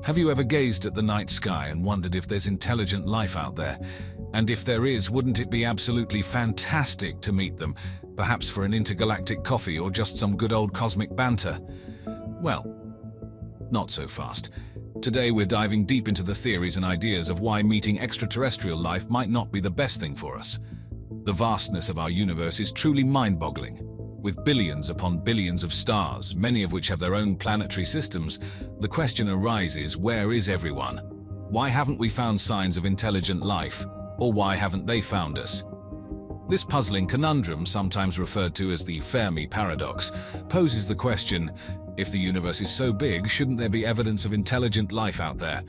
Have you ever gazed at the night sky and wondered if there's intelligent life out there? And if there is, wouldn't it be absolutely fantastic to meet them, perhaps for an intergalactic coffee or just some good old cosmic banter? Well, not so fast. Today we're diving deep into the theories and ideas of why meeting extraterrestrial life might not be the best thing for us. The vastness of our universe is truly mind-boggling. With billions upon billions of stars, many of which have their own planetary systems, the question arises, where is everyone? Why haven't we found signs of intelligent life? Or why haven't they found us? This puzzling conundrum, sometimes referred to as the Fermi paradox, poses the question, if the universe is so big, shouldn't there be evidence of intelligent life out there?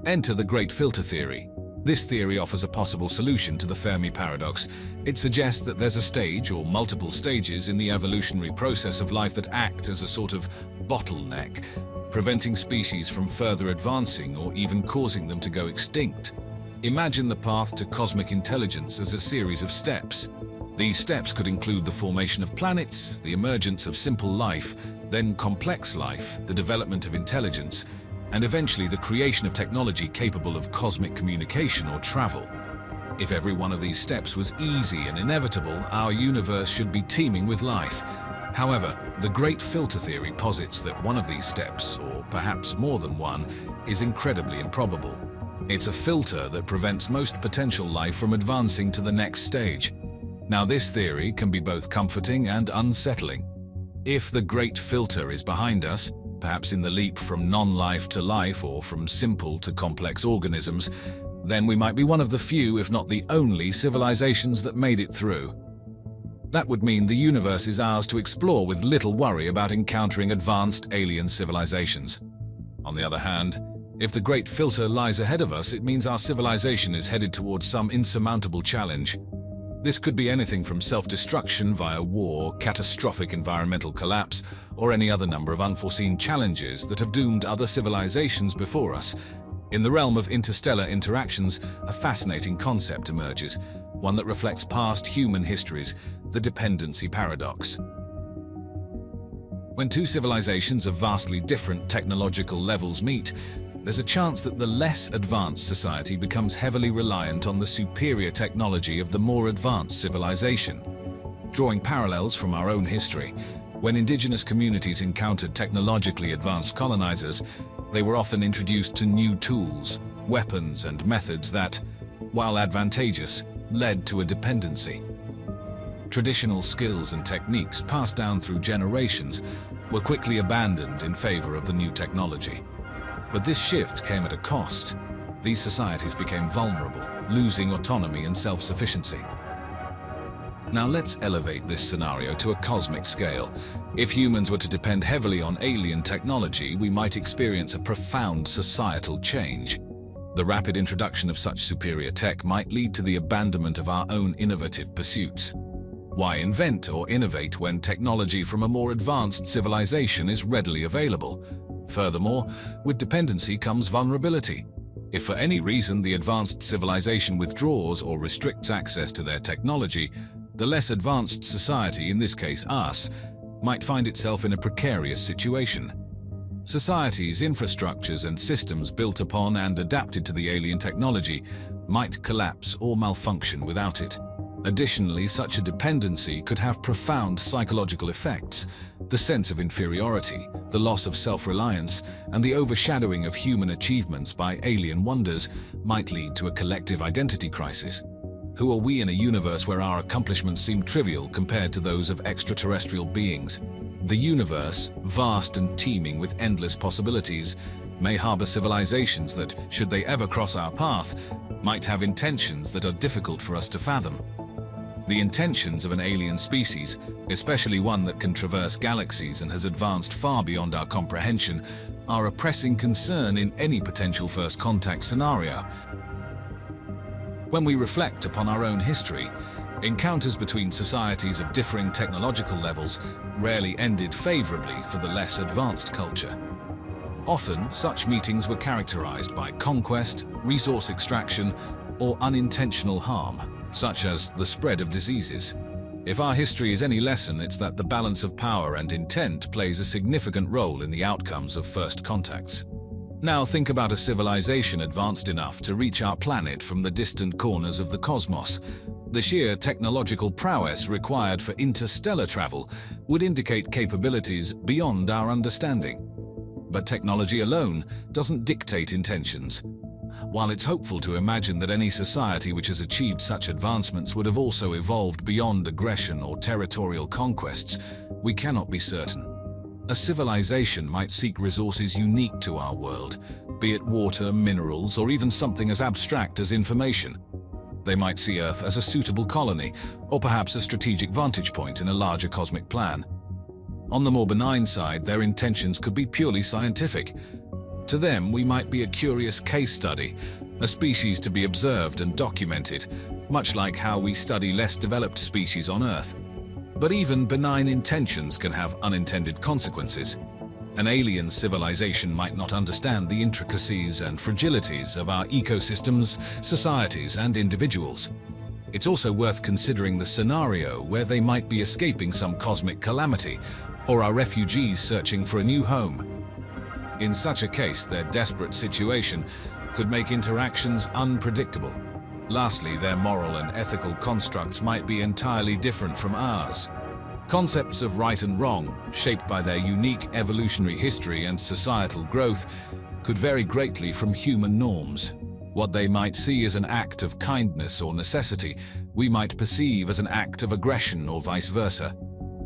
Enter the Great Filter Theory. This theory offers a possible solution to the Fermi paradox. It suggests that there's a stage or multiple stages in the evolutionary process of life that act as a sort of bottleneck, preventing species from further advancing or even causing them to go extinct. Imagine the path to cosmic intelligence as a series of steps. These steps could include the formation of planets, the emergence of simple life, then complex life, the development of intelligence, and eventually the creation of technology capable of cosmic communication or travel. If every one of these steps was easy and inevitable, our universe should be teeming with life. However, the Great Filter Theory posits that one of these steps, or perhaps more than one, is incredibly improbable. It's a filter that prevents most potential life from advancing to the next stage. Now, this theory can be both comforting and unsettling. If the Great Filter is behind us, perhaps in the leap from non-life to life or from simple to complex organisms, then we might be one of the few, if not the only, civilizations that made it through. That would mean the universe is ours to explore with little worry about encountering advanced alien civilizations. On the other hand, if the Great Filter lies ahead of us, it means our civilization is headed towards some insurmountable challenge. This could be anything from self-destruction via war, catastrophic environmental collapse, or any other number of unforeseen challenges that have doomed other civilizations before us. In the realm of interstellar interactions, a fascinating concept emerges, one that reflects past human histories, the dependency paradox. When two civilizations of vastly different technological levels meet, there's a chance that the less advanced society becomes heavily reliant on the superior technology of the more advanced civilization. Drawing parallels from our own history, when indigenous communities encountered technologically advanced colonizers, they were often introduced to new tools, weapons, and methods that, while advantageous, led to a dependency. Traditional skills and techniques passed down through generations were quickly abandoned in favor of the new technology. But this shift came at a cost. These societies became vulnerable, losing autonomy and self-sufficiency. Now let's elevate this scenario to a cosmic scale. If humans were to depend heavily on alien technology, we might experience a profound societal change. The rapid introduction of such superior tech might lead to the abandonment of our own innovative pursuits. Why invent or innovate when technology from a more advanced civilization is readily available? Furthermore, with dependency comes vulnerability. If for any reason the advanced civilization withdraws or restricts access to their technology, the less advanced society, in this case us, might find itself in a precarious situation. Societies, infrastructures, and systems built upon and adapted to the alien technology might collapse or malfunction without it. Additionally, such a dependency could have profound psychological effects. The sense of inferiority, the loss of self-reliance, and the overshadowing of human achievements by alien wonders might lead to a collective identity crisis. Who are we in a universe where our accomplishments seem trivial compared to those of extraterrestrial beings? The universe, vast and teeming with endless possibilities, may harbor civilizations that, should they ever cross our path, might have intentions that are difficult for us to fathom. The intentions of an alien species, especially one that can traverse galaxies and has advanced far beyond our comprehension, are a pressing concern in any potential first contact scenario. When we reflect upon our own history, encounters between societies of differing technological levels rarely ended favorably for the less advanced culture. Often, such meetings were characterized by conquest, resource extraction, or unintentional harm, such as the spread of diseases. If our history is any lesson, it's that the balance of power and intent plays a significant role in the outcomes of first contacts. Now think about a civilization advanced enough to reach our planet from the distant corners of the cosmos. The sheer technological prowess required for interstellar travel would indicate capabilities beyond our understanding. But technology alone doesn't dictate intentions. While it's hopeful to imagine that any society which has achieved such advancements would have also evolved beyond aggression or territorial conquests, we cannot be certain. A civilization might seek resources unique to our world, be it water, minerals, or even something as abstract as information. They might see Earth as a suitable colony, or perhaps a strategic vantage point in a larger cosmic plan. On the more benign side, their intentions could be purely scientific. To them, we might be a curious case study, a species to be observed and documented, much like how we study less developed species on Earth. But even benign intentions can have unintended consequences. An alien civilization might not understand the intricacies and fragilities of our ecosystems, societies, and individuals. It's also worth considering the scenario where they might be escaping some cosmic calamity, or are refugees searching for a new home. In such a case, their desperate situation could make interactions unpredictable. Lastly, their moral and ethical constructs might be entirely different from ours. Concepts of right and wrong, shaped by their unique evolutionary history and societal growth, could vary greatly from human norms. What they might see as an act of kindness or necessity, we might perceive as an act of aggression or vice versa.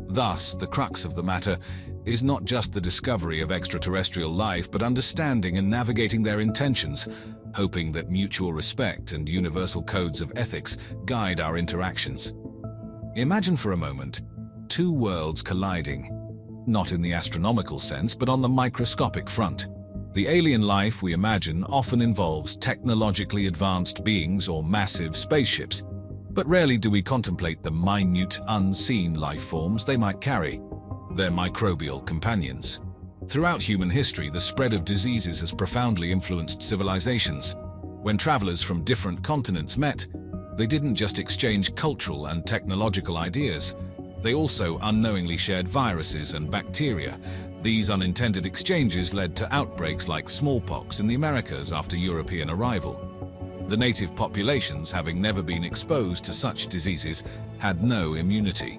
Thus, the crux of the matter is not just the discovery of extraterrestrial life, but understanding and navigating their intentions, hoping that mutual respect and universal codes of ethics guide our interactions. Imagine for a moment two worlds colliding, not in the astronomical sense, but on the microscopic front. The alien life we imagine often involves technologically advanced beings or massive spaceships, but rarely do we contemplate the minute, unseen life forms they might carry, their microbial companions. Throughout human history, the spread of diseases has profoundly influenced civilizations. When travelers from different continents met, they didn't just exchange cultural and technological ideas. They also unknowingly shared viruses and bacteria. These unintended exchanges led to outbreaks like smallpox in the Americas after European arrival. The native populations, having never been exposed to such diseases, had no immunity.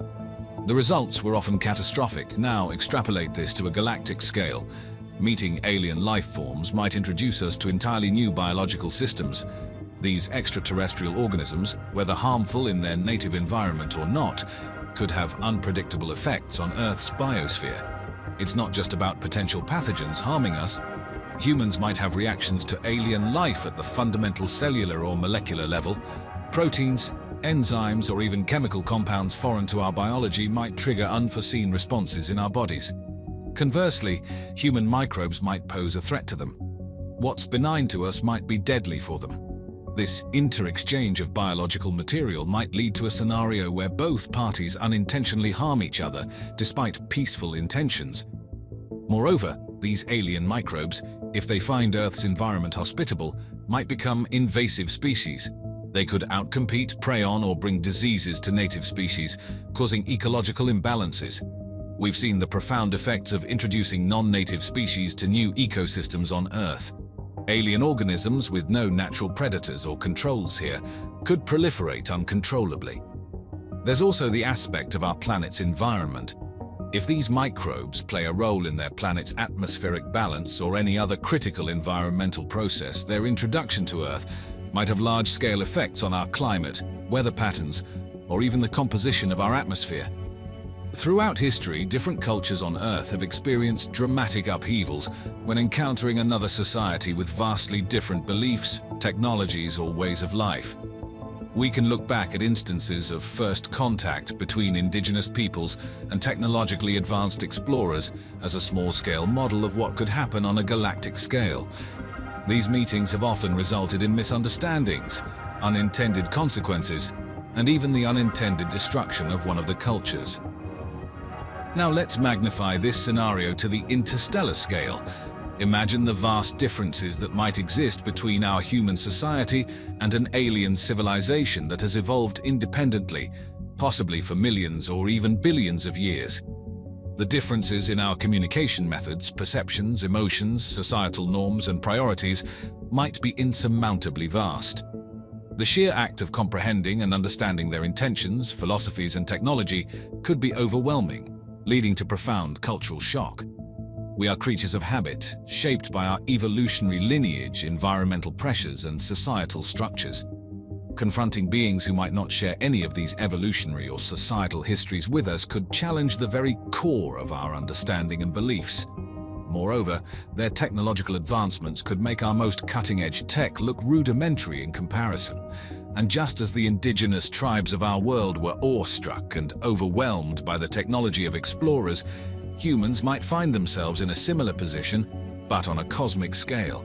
The results were often catastrophic. Now extrapolate this to a galactic scale. Meeting alien life forms might introduce us to entirely new biological systems. These extraterrestrial organisms, whether harmful in their native environment or not, could have unpredictable effects on Earth's biosphere. It's not just about potential pathogens harming us. Humans might have reactions to alien life at the fundamental cellular or molecular level. Proteins, enzymes, or even chemical compounds foreign to our biology might trigger unforeseen responses in our bodies. Conversely, human microbes might pose a threat to them. What's benign to us might be deadly for them. This inter-exchange of biological material might lead to a scenario where both parties unintentionally harm each other despite peaceful intentions. Moreover, these alien microbes, if they find Earth's environment hospitable, might become invasive species. They could outcompete, prey on, or bring diseases to native species, causing ecological imbalances. We've seen the profound effects of introducing non-native species to new ecosystems on Earth. Alien organisms with no natural predators or controls here could proliferate uncontrollably. There's also the aspect of our planet's environment. If these microbes play a role in their planet's atmospheric balance or any other critical environmental process, their introduction to Earth might have large-scale effects on our climate, weather patterns, or even the composition of our atmosphere. Throughout history, different cultures on Earth have experienced dramatic upheavals when encountering another society with vastly different beliefs, technologies, or ways of life. We can look back at instances of first contact between indigenous peoples and technologically advanced explorers as a small-scale model of what could happen on a galactic scale. These meetings have often resulted in misunderstandings, unintended consequences, and even the unintended destruction of one of the cultures. Now let's magnify this scenario to the interstellar scale. Imagine the vast differences that might exist between our human society and an alien civilization that has evolved independently, possibly for millions or even billions of years. The differences in our communication methods, perceptions, emotions, societal norms, and priorities might be insurmountably vast. The sheer act of comprehending and understanding their intentions, philosophies, and technology could be overwhelming, leading to profound cultural shock. We are creatures of habit, shaped by our evolutionary lineage, environmental pressures, and societal structures. Confronting beings who might not share any of these evolutionary or societal histories with us could challenge the very core of our understanding and beliefs. Moreover, their technological advancements could make our most cutting-edge tech look rudimentary in comparison. And just as the indigenous tribes of our world were awestruck and overwhelmed by the technology of explorers, humans might find themselves in a similar position, but on a cosmic scale.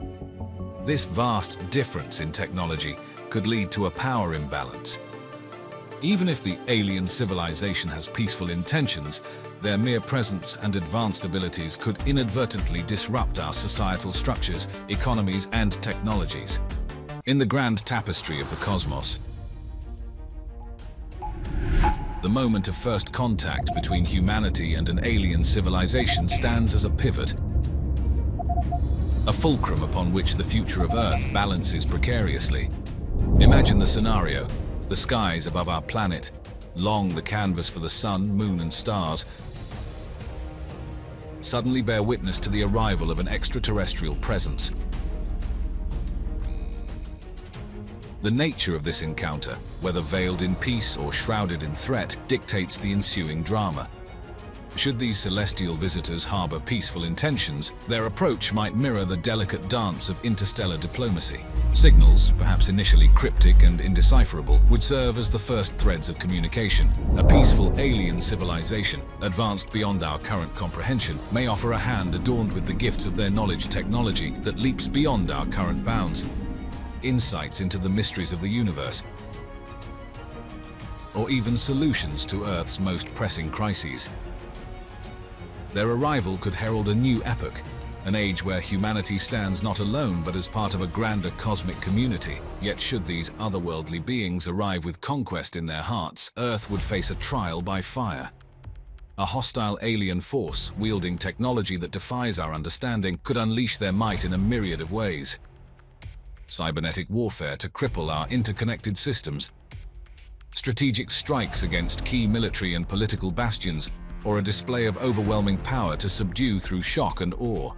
This vast difference in technology could lead to a power imbalance. Even if the alien civilization has peaceful intentions, their mere presence and advanced abilities could inadvertently disrupt our societal structures, economies, and technologies. In the grand tapestry of the cosmos, the moment of first contact between humanity and an alien civilization stands as a pivot, a fulcrum upon which the future of Earth balances precariously. Imagine the scenario: the skies above our planet, long the canvas for the sun, moon, and stars, suddenly bear witness to the arrival of an extraterrestrial presence. The nature of this encounter, whether veiled in peace or shrouded in threat, dictates the ensuing drama. Should these celestial visitors harbor peaceful intentions, their approach might mirror the delicate dance of interstellar diplomacy. Signals, perhaps initially cryptic and indecipherable, would serve as the first threads of communication. A peaceful alien civilization, advanced beyond our current comprehension, may offer a hand adorned with the gifts of their knowledge technology that leaps beyond our current bounds. Insights into the mysteries of the universe, or even solutions to Earth's most pressing crises. Their arrival could herald a new epoch, an age where humanity stands not alone but as part of a grander cosmic community. Yet should these otherworldly beings arrive with conquest in their hearts, Earth would face a trial by fire. A hostile alien force, wielding technology that defies our understanding, could unleash their might in a myriad of ways. Cybernetic warfare to cripple our interconnected systems, strategic strikes against key military and political bastions, or a display of overwhelming power to subdue through shock and awe.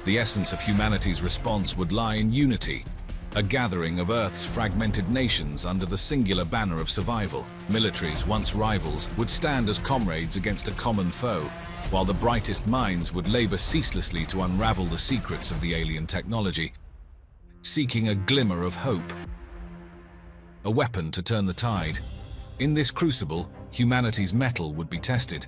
The essence of humanity's response would lie in unity, a gathering of Earth's fragmented nations under the singular banner of survival. Militaries, once rivals, would stand as comrades against a common foe, while the brightest minds would labor ceaselessly to unravel the secrets of the alien technology, seeking a glimmer of hope, a weapon to turn the tide. In this crucible, humanity's mettle would be tested.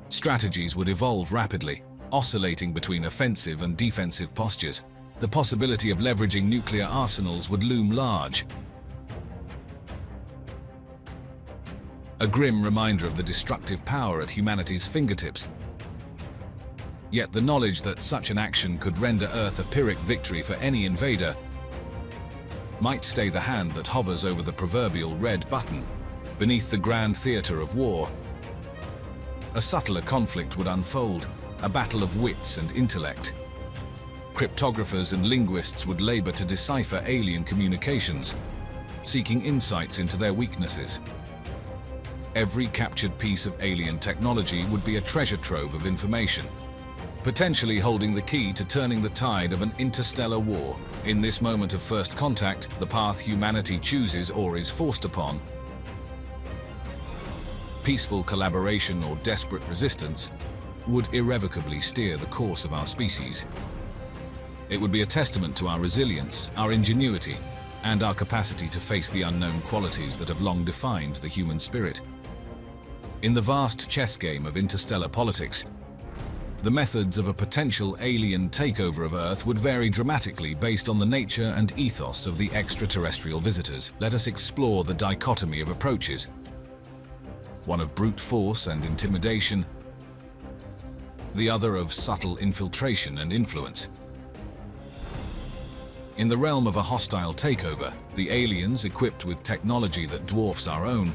Strategies would evolve rapidly, oscillating between offensive and defensive postures. The possibility of leveraging nuclear arsenals would loom large, a grim reminder of the destructive power at humanity's fingertips. Yet the knowledge that such an action could render Earth a Pyrrhic victory for any invader might stay the hand that hovers over the proverbial red button. Beneath the grand theater of war, a subtler conflict would unfold, a battle of wits and intellect. Cryptographers and linguists would labor to decipher alien communications, seeking insights into their weaknesses. Every captured piece of alien technology would be a treasure trove of information, potentially holding the key to turning the tide of an interstellar war. In this moment of first contact, the path humanity chooses or is forced upon, peaceful collaboration or desperate resistance, would irrevocably steer the course of our species. It would be a testament to our resilience, our ingenuity, and our capacity to face the unknown qualities that have long defined the human spirit. In the vast chess game of interstellar politics, the methods of a potential alien takeover of Earth would vary dramatically based on the nature and ethos of the extraterrestrial visitors. Let us explore the dichotomy of approaches, one of brute force and intimidation, the other of subtle infiltration and influence. In the realm of a hostile takeover, the aliens, equipped with technology that dwarfs our own,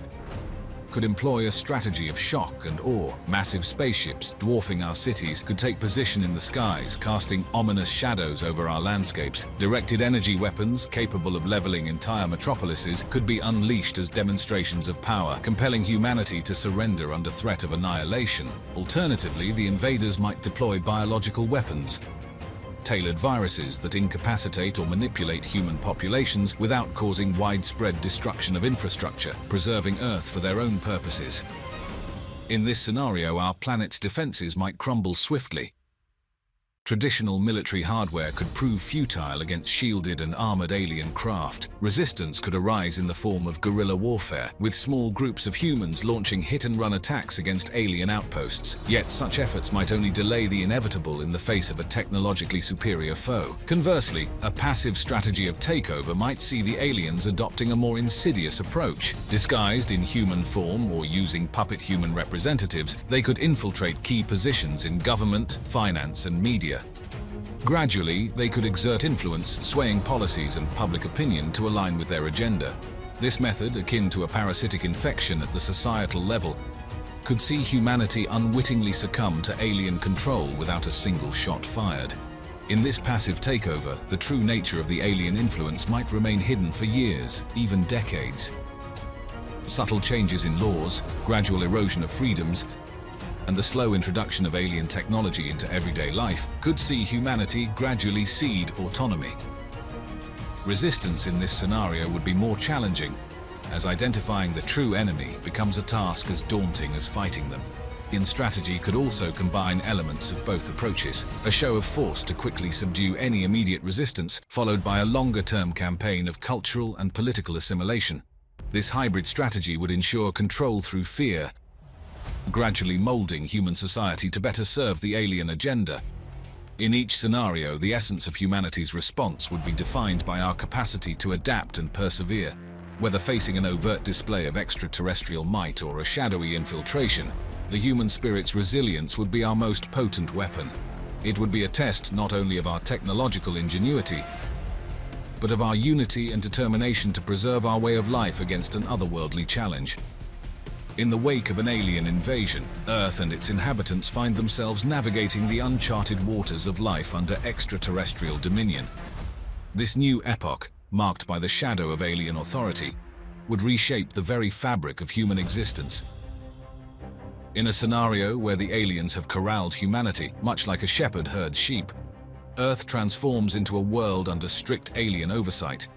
could employ a strategy of shock and awe. Massive spaceships dwarfing our cities could take position in the skies, casting ominous shadows over our landscapes. Directed energy weapons, capable of leveling entire metropolises, could be unleashed as demonstrations of power, compelling humanity to surrender under threat of annihilation. Alternatively, the invaders might deploy biological weapons, tailored viruses that incapacitate or manipulate human populations without causing widespread destruction of infrastructure, preserving Earth for their own purposes. In this scenario, our planet's defenses might crumble swiftly. Traditional military hardware could prove futile against shielded and armored alien craft. Resistance could arise in the form of guerrilla warfare, with small groups of humans launching hit-and-run attacks against alien outposts. Yet such efforts might only delay the inevitable in the face of a technologically superior foe. Conversely, a passive strategy of takeover might see the aliens adopting a more insidious approach. Disguised in human form or using puppet human representatives, they could infiltrate key positions in government, finance, and media. Gradually, they could exert influence, swaying policies and public opinion to align with their agenda. This method, akin to a parasitic infection at the societal level, could see humanity unwittingly succumb to alien control without a single shot fired. In this passive takeover, the true nature of the alien influence might remain hidden for years, even decades. Subtle changes in laws, gradual erosion of freedoms, and the slow introduction of alien technology into everyday life could see humanity gradually cede autonomy. Resistance in this scenario would be more challenging, as identifying the true enemy becomes a task as daunting as fighting them. Strategy could also combine elements of both approaches, a show of force to quickly subdue any immediate resistance, followed by a longer-term campaign of cultural and political assimilation. This hybrid strategy would ensure control through fear, gradually molding human society to better serve the alien agenda. In each scenario, the essence of humanity's response would be defined by our capacity to adapt and persevere. Whether facing an overt display of extraterrestrial might or a shadowy infiltration, the human spirit's resilience would be our most potent weapon. It would be a test not only of our technological ingenuity, but of our unity and determination to preserve our way of life against an otherworldly challenge. In the wake of an alien invasion, Earth and its inhabitants find themselves navigating the uncharted waters of life under extraterrestrial dominion. This new epoch, marked by the shadow of alien authority, would reshape the very fabric of human existence. In a scenario where the aliens have corralled humanity, much like a shepherd herds sheep, Earth transforms into a world under strict alien oversight.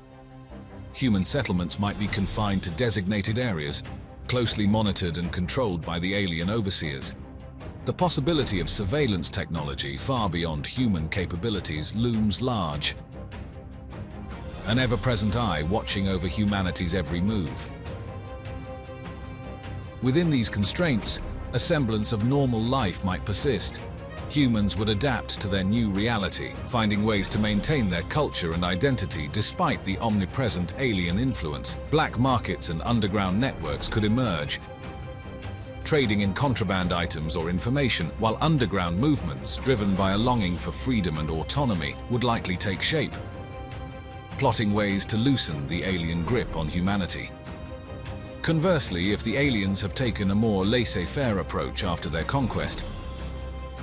Human settlements might be confined to designated areas, closely monitored and controlled by the alien overseers. The possibility of surveillance technology far beyond human capabilities looms large. An ever-present eye watching over humanity's every move. Within these constraints, a semblance of normal life might persist. Humans would adapt to their new reality, finding ways to maintain their culture and identity despite the omnipresent alien influence. Black markets and underground networks could emerge, trading in contraband items or information, while underground movements, driven by a longing for freedom and autonomy, would likely take shape, plotting ways to loosen the alien grip on humanity. Conversely, if the aliens have taken a more laissez-faire approach after their conquest,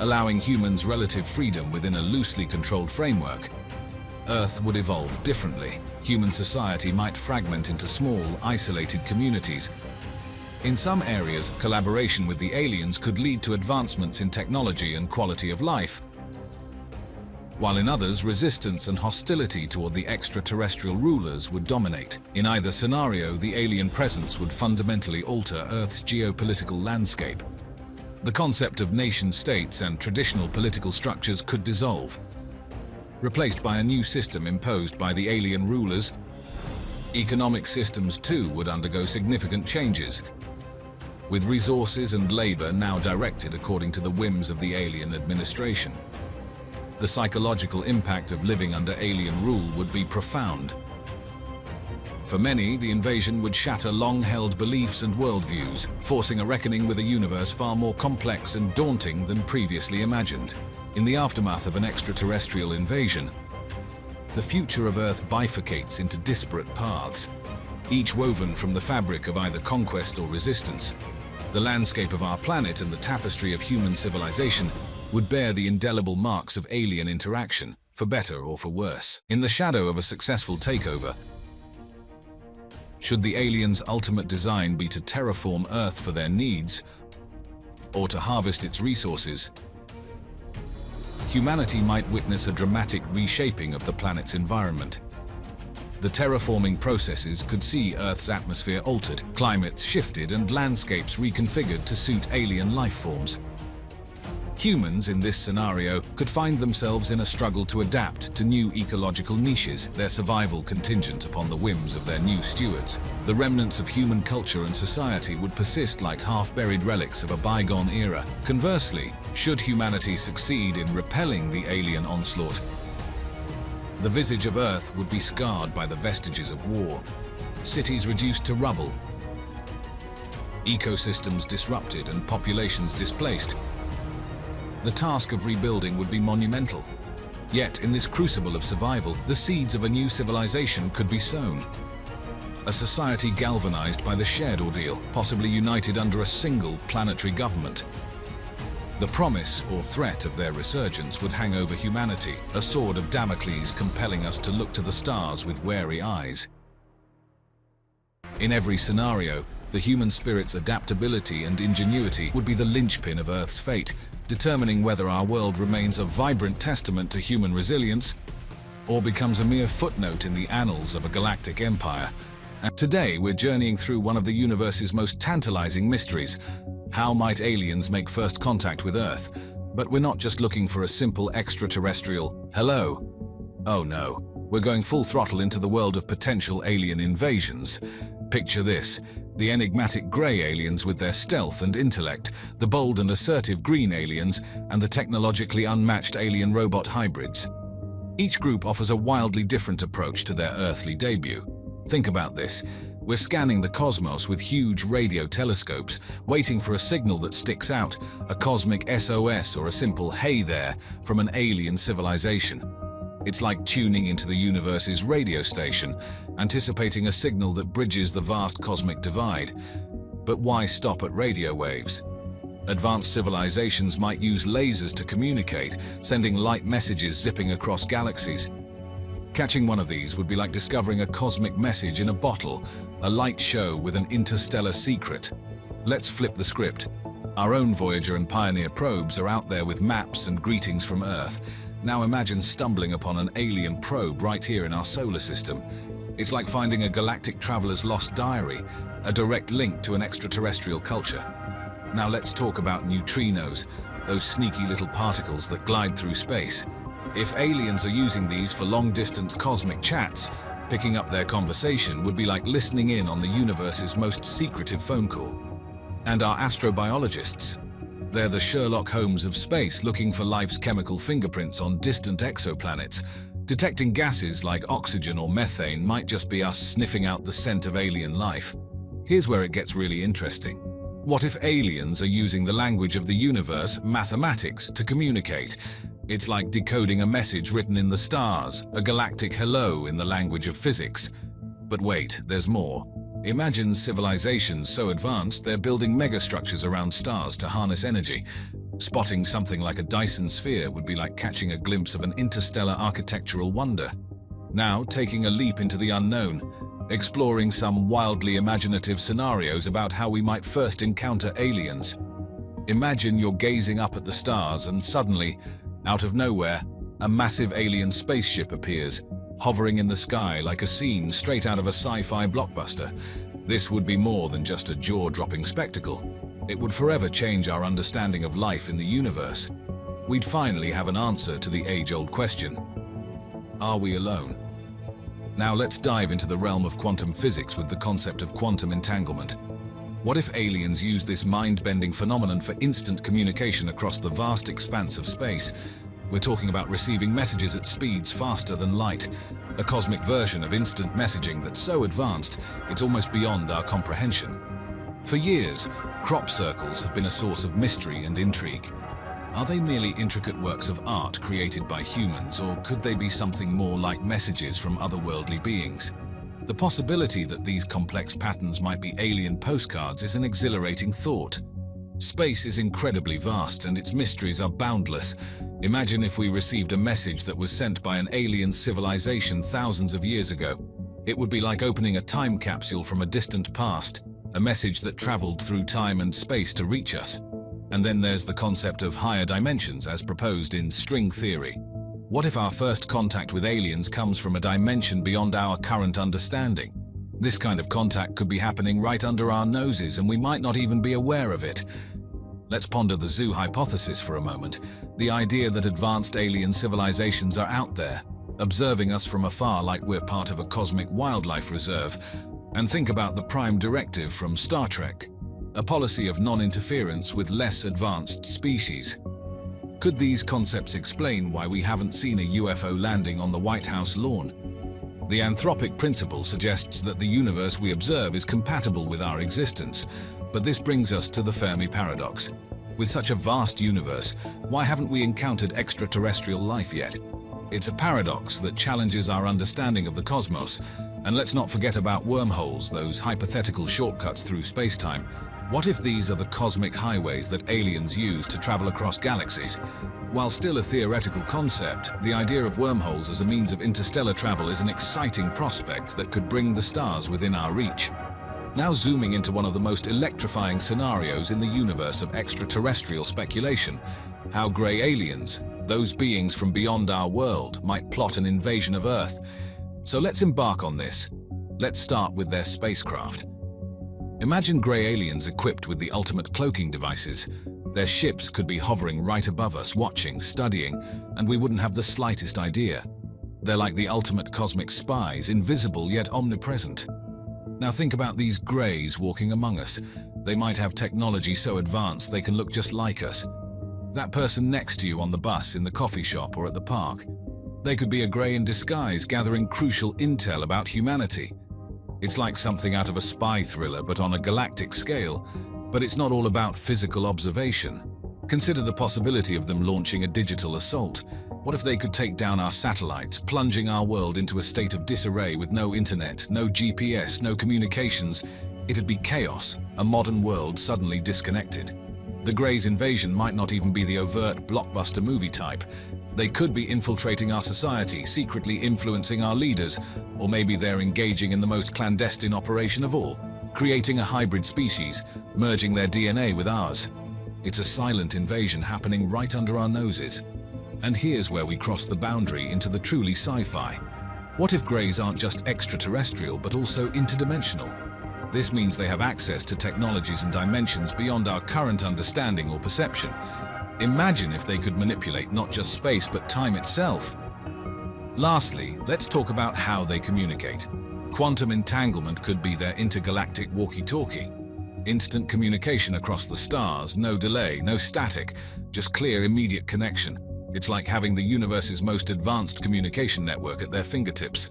allowing humans relative freedom within a loosely controlled framework, Earth would evolve differently. Human society might fragment into small, isolated communities. In some areas, collaboration with the aliens could lead to advancements in technology and quality of life, while in others, resistance and hostility toward the extraterrestrial rulers would dominate. In either scenario, the alien presence would fundamentally alter Earth's geopolitical landscape. The concept of nation-states and traditional political structures could dissolve, replaced by a new system imposed by the alien rulers. Economic systems too would undergo significant changes, with resources and labor now directed according to the whims of the alien administration. The psychological impact of living under alien rule would be profound. For many, the invasion would shatter long-held beliefs and worldviews, forcing a reckoning with a universe far more complex and daunting than previously imagined. In the aftermath of an extraterrestrial invasion, the future of Earth bifurcates into disparate paths, each woven from the fabric of either conquest or resistance. The landscape of our planet and the tapestry of human civilization would bear the indelible marks of alien interaction, for better or for worse. In the shadow of a successful takeover, should the aliens' ultimate design be to terraform Earth for their needs, or to harvest its resources, humanity might witness a dramatic reshaping of the planet's environment. The terraforming processes could see Earth's atmosphere altered, climates shifted, and landscapes reconfigured to suit alien life forms. Humans in this scenario could find themselves in a struggle to adapt to new ecological niches, their survival contingent upon the whims of their new stewards. The remnants of human culture and society would persist like half-buried relics of a bygone era. Conversely, should humanity succeed in repelling the alien onslaught, the visage of Earth would be scarred by the vestiges of war, cities reduced to rubble, ecosystems disrupted and populations displaced. The task of rebuilding would be monumental. Yet, in this crucible of survival, the seeds of a new civilization could be sown. A society galvanized by the shared ordeal, possibly united under a single planetary government. The promise or threat of their resurgence would hang over humanity, a sword of Damocles compelling us to look to the stars with wary eyes. In every scenario, the human spirit's adaptability and ingenuity would be the linchpin of Earth's fate, determining whether our world remains a vibrant testament to human resilience or becomes a mere footnote in the annals of a galactic empire. And today, we're journeying through one of the universe's most tantalizing mysteries. How might aliens make first contact with Earth? But we're not just looking for a simple extraterrestrial hello. Oh no, we're going full throttle into the world of potential alien invasions. Picture this: the enigmatic grey aliens with their stealth and intellect, the bold and assertive green aliens, and the technologically unmatched alien-robot hybrids. Each group offers a wildly different approach to their earthly debut. Think about this. We're scanning the cosmos with huge radio telescopes, waiting for a signal that sticks out, a cosmic SOS or a simple "hey there" from an alien civilization. It's like tuning into the universe's radio station, anticipating a signal that bridges the vast cosmic divide. But why stop at radio waves? Advanced civilizations might use lasers to communicate, sending light messages zipping across galaxies. Catching one of these would be like discovering a cosmic message in a bottle, a light show with an interstellar secret. Let's flip the script. Our own Voyager and Pioneer probes are out there with maps and greetings from Earth. Now imagine stumbling upon an alien probe right here in our solar system. It's like finding a galactic traveler's lost diary, a direct link to an extraterrestrial culture. Now let's talk about neutrinos, those sneaky little particles that glide through space. If aliens are using these for long-distance cosmic chats, picking up their conversation would be like listening in on the universe's most secretive phone call. And our astrobiologists? They're the Sherlock Holmes of space, looking for life's chemical fingerprints on distant exoplanets. Detecting gases like oxygen or methane might just be us sniffing out the scent of alien life. Here's where it gets really interesting. What if aliens are using the language of the universe, mathematics, to communicate? It's like decoding a message written in the stars, a galactic hello in the language of physics. But wait, there's more. Imagine civilizations so advanced they're building megastructures around stars to harness energy. Spotting something like a Dyson sphere would be like catching a glimpse of an interstellar architectural wonder. Now, taking a leap into the unknown, exploring some wildly imaginative scenarios about how we might first encounter aliens. Imagine you're gazing up at the stars and suddenly, out of nowhere, a massive alien spaceship appears, hovering in the sky like a scene straight out of a sci-fi blockbuster. This would be more than just a jaw-dropping spectacle. It would forever change our understanding of life in the universe. We'd finally have an answer to the age-old question: are we alone? Now let's dive into the realm of quantum physics with the concept of quantum entanglement. What if aliens use this mind-bending phenomenon for instant communication across the vast expanse of space? We're talking about receiving messages at speeds faster than light, a cosmic version of instant messaging that's so advanced it's almost beyond our comprehension. For years, crop circles have been a source of mystery and intrigue. Are they merely intricate works of art created by humans, or could they be something more like messages from otherworldly beings? The possibility that these complex patterns might be alien postcards is an exhilarating thought. Space is incredibly vast and its mysteries are boundless. Imagine if we received a message that was sent by an alien civilization thousands of years ago. It would be like opening a time capsule from a distant past, a message that traveled through time and space to reach us. And then there's the concept of higher dimensions as proposed in string theory. What if our first contact with aliens comes from a dimension beyond our current understanding? This kind of contact could be happening right under our noses and we might not even be aware of it. Let's ponder the zoo hypothesis for a moment, the idea that advanced alien civilizations are out there, observing us from afar like we're part of a cosmic wildlife reserve. And think about the Prime Directive from Star Trek, a policy of non-interference with less advanced species. Could these concepts explain why we haven't seen a UFO landing on the White House lawn? The anthropic principle suggests that the universe we observe is compatible with our existence, but this brings us to the Fermi paradox. With such a vast universe, why haven't we encountered extraterrestrial life yet? It's a paradox that challenges our understanding of the cosmos. And let's not forget about wormholes, those hypothetical shortcuts through space-time. What if these are the cosmic highways that aliens use to travel across galaxies? While still a theoretical concept, the idea of wormholes as a means of interstellar travel is an exciting prospect that could bring the stars within our reach. Now zooming into one of the most electrifying scenarios in the universe of extraterrestrial speculation, how grey aliens, those beings from beyond our world, might plot an invasion of Earth. So let's embark on this. Let's start with their spacecraft. Imagine grey aliens equipped with the ultimate cloaking devices. Their ships could be hovering right above us, watching, studying, and we wouldn't have the slightest idea. They're like the ultimate cosmic spies, invisible yet omnipresent. Now think about these greys walking among us. They might have technology so advanced they can look just like us. That person next to you on the bus, in the coffee shop, or at the park. They could be a grey in disguise, gathering crucial intel about humanity. It's like something out of a spy thriller, but on a galactic scale. But it's not all about physical observation. Consider the possibility of them launching a digital assault. What if they could take down our satellites, plunging our world into a state of disarray with no internet, no GPS, no communications? It'd be chaos, a modern world suddenly disconnected. The Greys' invasion might not even be the overt blockbuster movie type. They could be infiltrating our society, secretly influencing our leaders, or maybe they're engaging in the most clandestine operation of all, creating a hybrid species, merging their DNA with ours. It's a silent invasion happening right under our noses. And here's where we cross the boundary into the truly sci-fi. What if Greys aren't just extraterrestrial but also interdimensional? This means they have access to technologies and dimensions beyond our current understanding or perception. Imagine if they could manipulate not just space but time itself. Lastly, let's talk about how they communicate. Quantum entanglement could be their intergalactic walkie-talkie. Instant communication across the stars, no delay, no static, just clear, immediate connection. It's like having the universe's most advanced communication network at their fingertips.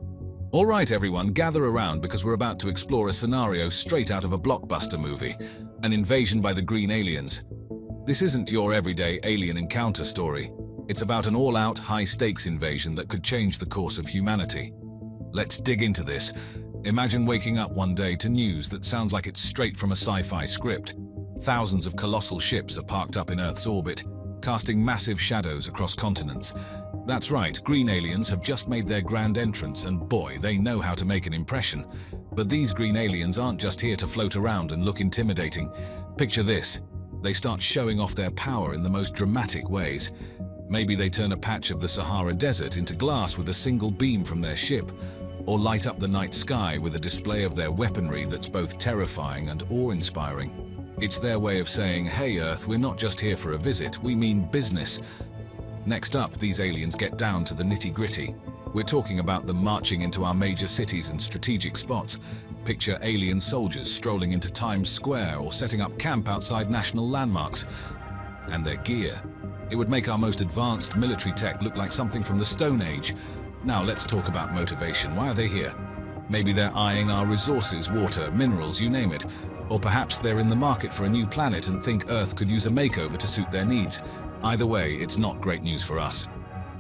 All right, everyone, gather around because we're about to explore a scenario straight out of a blockbuster movie, an invasion by the green aliens. This isn't your everyday alien encounter story. It's about an all-out, high-stakes invasion that could change the course of humanity. Let's dig into this. Imagine waking up one day to news that sounds like it's straight from a sci-fi script. Thousands of colossal ships are parked up in Earth's orbit, casting massive shadows across continents. That's right, green aliens have just made their grand entrance, and boy, they know how to make an impression. But these green aliens aren't just here to float around and look intimidating. Picture this. They start showing off their power in the most dramatic ways. Maybe they turn a patch of the Sahara Desert into glass with a single beam from their ship, or light up the night sky with a display of their weaponry that's both terrifying and awe-inspiring. It's their way of saying, hey Earth, we're not just here for a visit, we mean business. Next up, these aliens get down to the nitty-gritty. We're talking about them marching into our major cities and strategic spots. Picture alien soldiers strolling into Times Square or setting up camp outside national landmarks. And their gear. It would make our most advanced military tech look like something from the Stone Age. Now let's talk about motivation. Why are they here? Maybe they're eyeing our resources, water, minerals, you name it. Or perhaps they're in the market for a new planet and think Earth could use a makeover to suit their needs. Either way, it's not great news for us.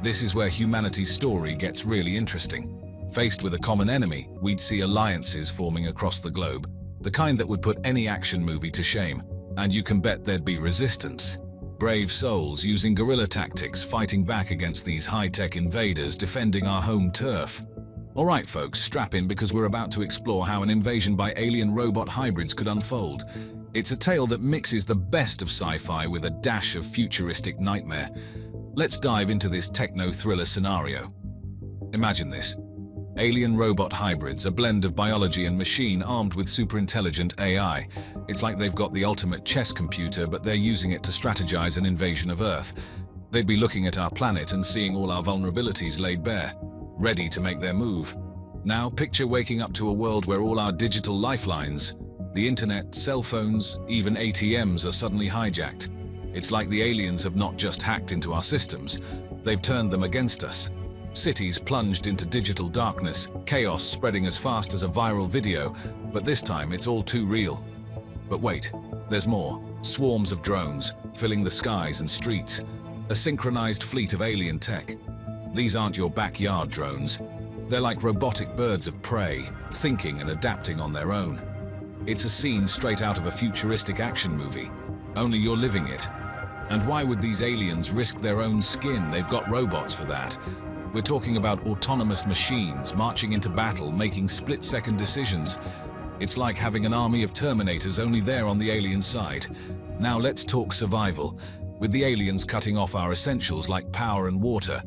This is where humanity's story gets really interesting. Faced with a common enemy, we'd see alliances forming across the globe, the kind that would put any action movie to shame. And you can bet there'd be resistance. Brave souls using guerrilla tactics fighting back against these high-tech invaders defending our home turf. Alright folks, strap in because we're about to explore how an invasion by alien robot hybrids could unfold. It's a tale that mixes the best of sci-fi with a dash of futuristic nightmare. Let's dive into this techno-thriller scenario. Imagine this. Alien robot hybrids, a blend of biology and machine armed with super-intelligent AI. It's like they've got the ultimate chess computer, but they're using it to strategize an invasion of Earth. They'd be looking at our planet and seeing all our vulnerabilities laid bare, ready to make their move. Now picture waking up to a world where all our digital lifelines, the internet, cell phones, even ATMs are suddenly hijacked. It's like the aliens have not just hacked into our systems, they've turned them against us. Cities plunged into digital darkness, chaos spreading as fast as a viral video, but this time it's all too real. But wait, there's more. Swarms of drones, filling the skies and streets. A synchronized fleet of alien tech. These aren't your backyard drones. They're like robotic birds of prey, thinking and adapting on their own. It's a scene straight out of a futuristic action movie, only you're living it. And why would these aliens risk their own skin? They've got robots for that. We're talking about autonomous machines marching into battle, making split-second decisions. It's like having an army of Terminators, only they're on the alien side. Now let's talk survival, with the aliens cutting off our essentials like power and water.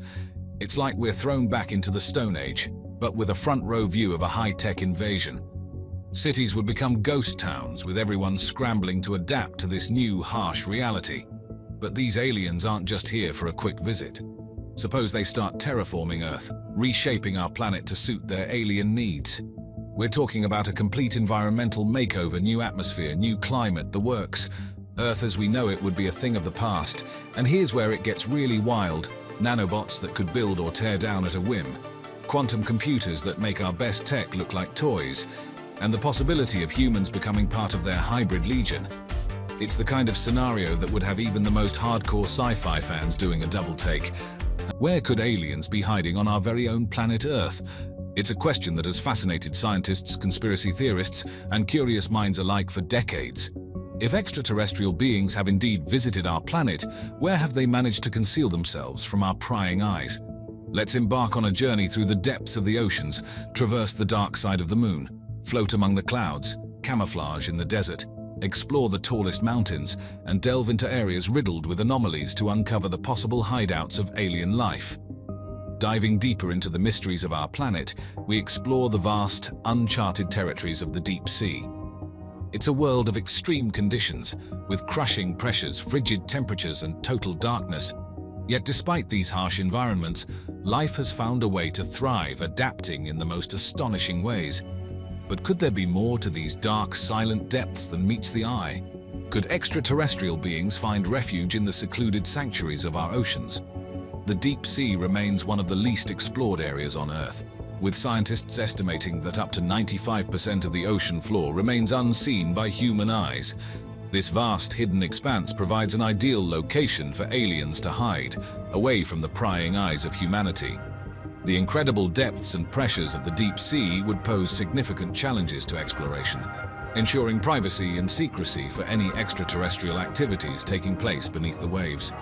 It's like we're thrown back into the Stone Age, but with a front-row view of a high-tech invasion. Cities would become ghost towns, with everyone scrambling to adapt to this new, harsh reality. But these aliens aren't just here for a quick visit. Suppose they start terraforming Earth, reshaping our planet to suit their alien needs. We're talking about a complete environmental makeover, new atmosphere, new climate, the works. Earth as we know it would be a thing of the past. And here's where it gets really wild. Nanobots that could build or tear down at a whim. Quantum computers that make our best tech look like toys. And the possibility of humans becoming part of their hybrid legion. It's the kind of scenario that would have even the most hardcore sci-fi fans doing a double take. Where could aliens be hiding on our very own planet Earth? It's a question that has fascinated scientists, conspiracy theorists, and curious minds alike for decades. If extraterrestrial beings have indeed visited our planet, where have they managed to conceal themselves from our prying eyes? Let's embark on a journey through the depths of the oceans, traverse the dark side of the moon, float among the clouds, camouflage in the desert, explore the tallest mountains, and delve into areas riddled with anomalies to uncover the possible hideouts of alien life. Diving deeper into the mysteries of our planet, we explore the vast, uncharted territories of the deep sea. It's a world of extreme conditions, with crushing pressures, frigid temperatures, and total darkness. Yet despite these harsh environments, life has found a way to thrive, adapting in the most astonishing ways. But could there be more to these dark, silent depths than meets the eye? Could extraterrestrial beings find refuge in the secluded sanctuaries of our oceans? The deep sea remains one of the least explored areas on Earth, with scientists estimating that up to 95% of the ocean floor remains unseen by human eyes. This vast hidden expanse provides an ideal location for aliens to hide, away from the prying eyes of humanity. The incredible depths and pressures of the deep sea would pose significant challenges to exploration, ensuring privacy and secrecy for any extraterrestrial activities taking place beneath the waves.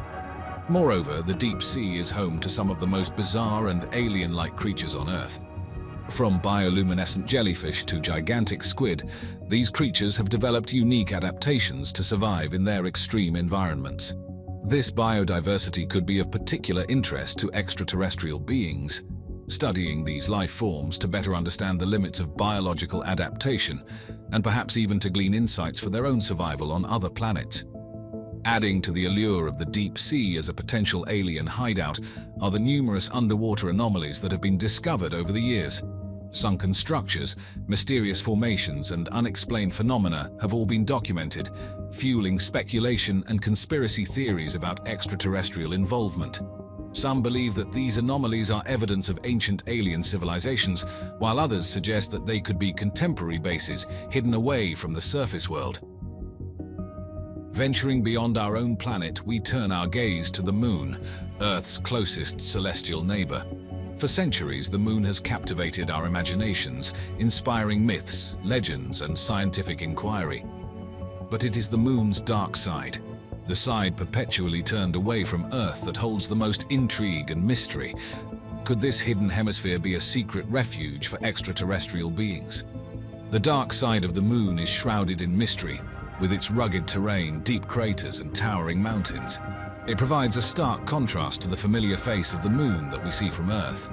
Moreover, the deep sea is home to some of the most bizarre and alien-like creatures on Earth. From bioluminescent jellyfish to gigantic squid, these creatures have developed unique adaptations to survive in their extreme environments. This biodiversity could be of particular interest to extraterrestrial beings. Studying these life forms to better understand the limits of biological adaptation, and perhaps even to glean insights for their own survival on other planets. Adding to the allure of the deep sea as a potential alien hideout are the numerous underwater anomalies that have been discovered over the years. Sunken structures, mysterious formations, and unexplained phenomena have all been documented, fueling speculation and conspiracy theories about extraterrestrial involvement. Some believe that these anomalies are evidence of ancient alien civilizations, while others suggest that they could be contemporary bases hidden away from the surface world. Venturing beyond our own planet, we turn our gaze to the Moon, Earth's closest celestial neighbor. For centuries, the Moon has captivated our imaginations, inspiring myths, legends, and scientific inquiry. But it is the Moon's dark side, the side perpetually turned away from Earth, that holds the most intrigue and mystery. Could this hidden hemisphere be a secret refuge for extraterrestrial beings? The dark side of the Moon is shrouded in mystery, with its rugged terrain, deep craters, and towering mountains. It provides a stark contrast to the familiar face of the Moon that we see from Earth.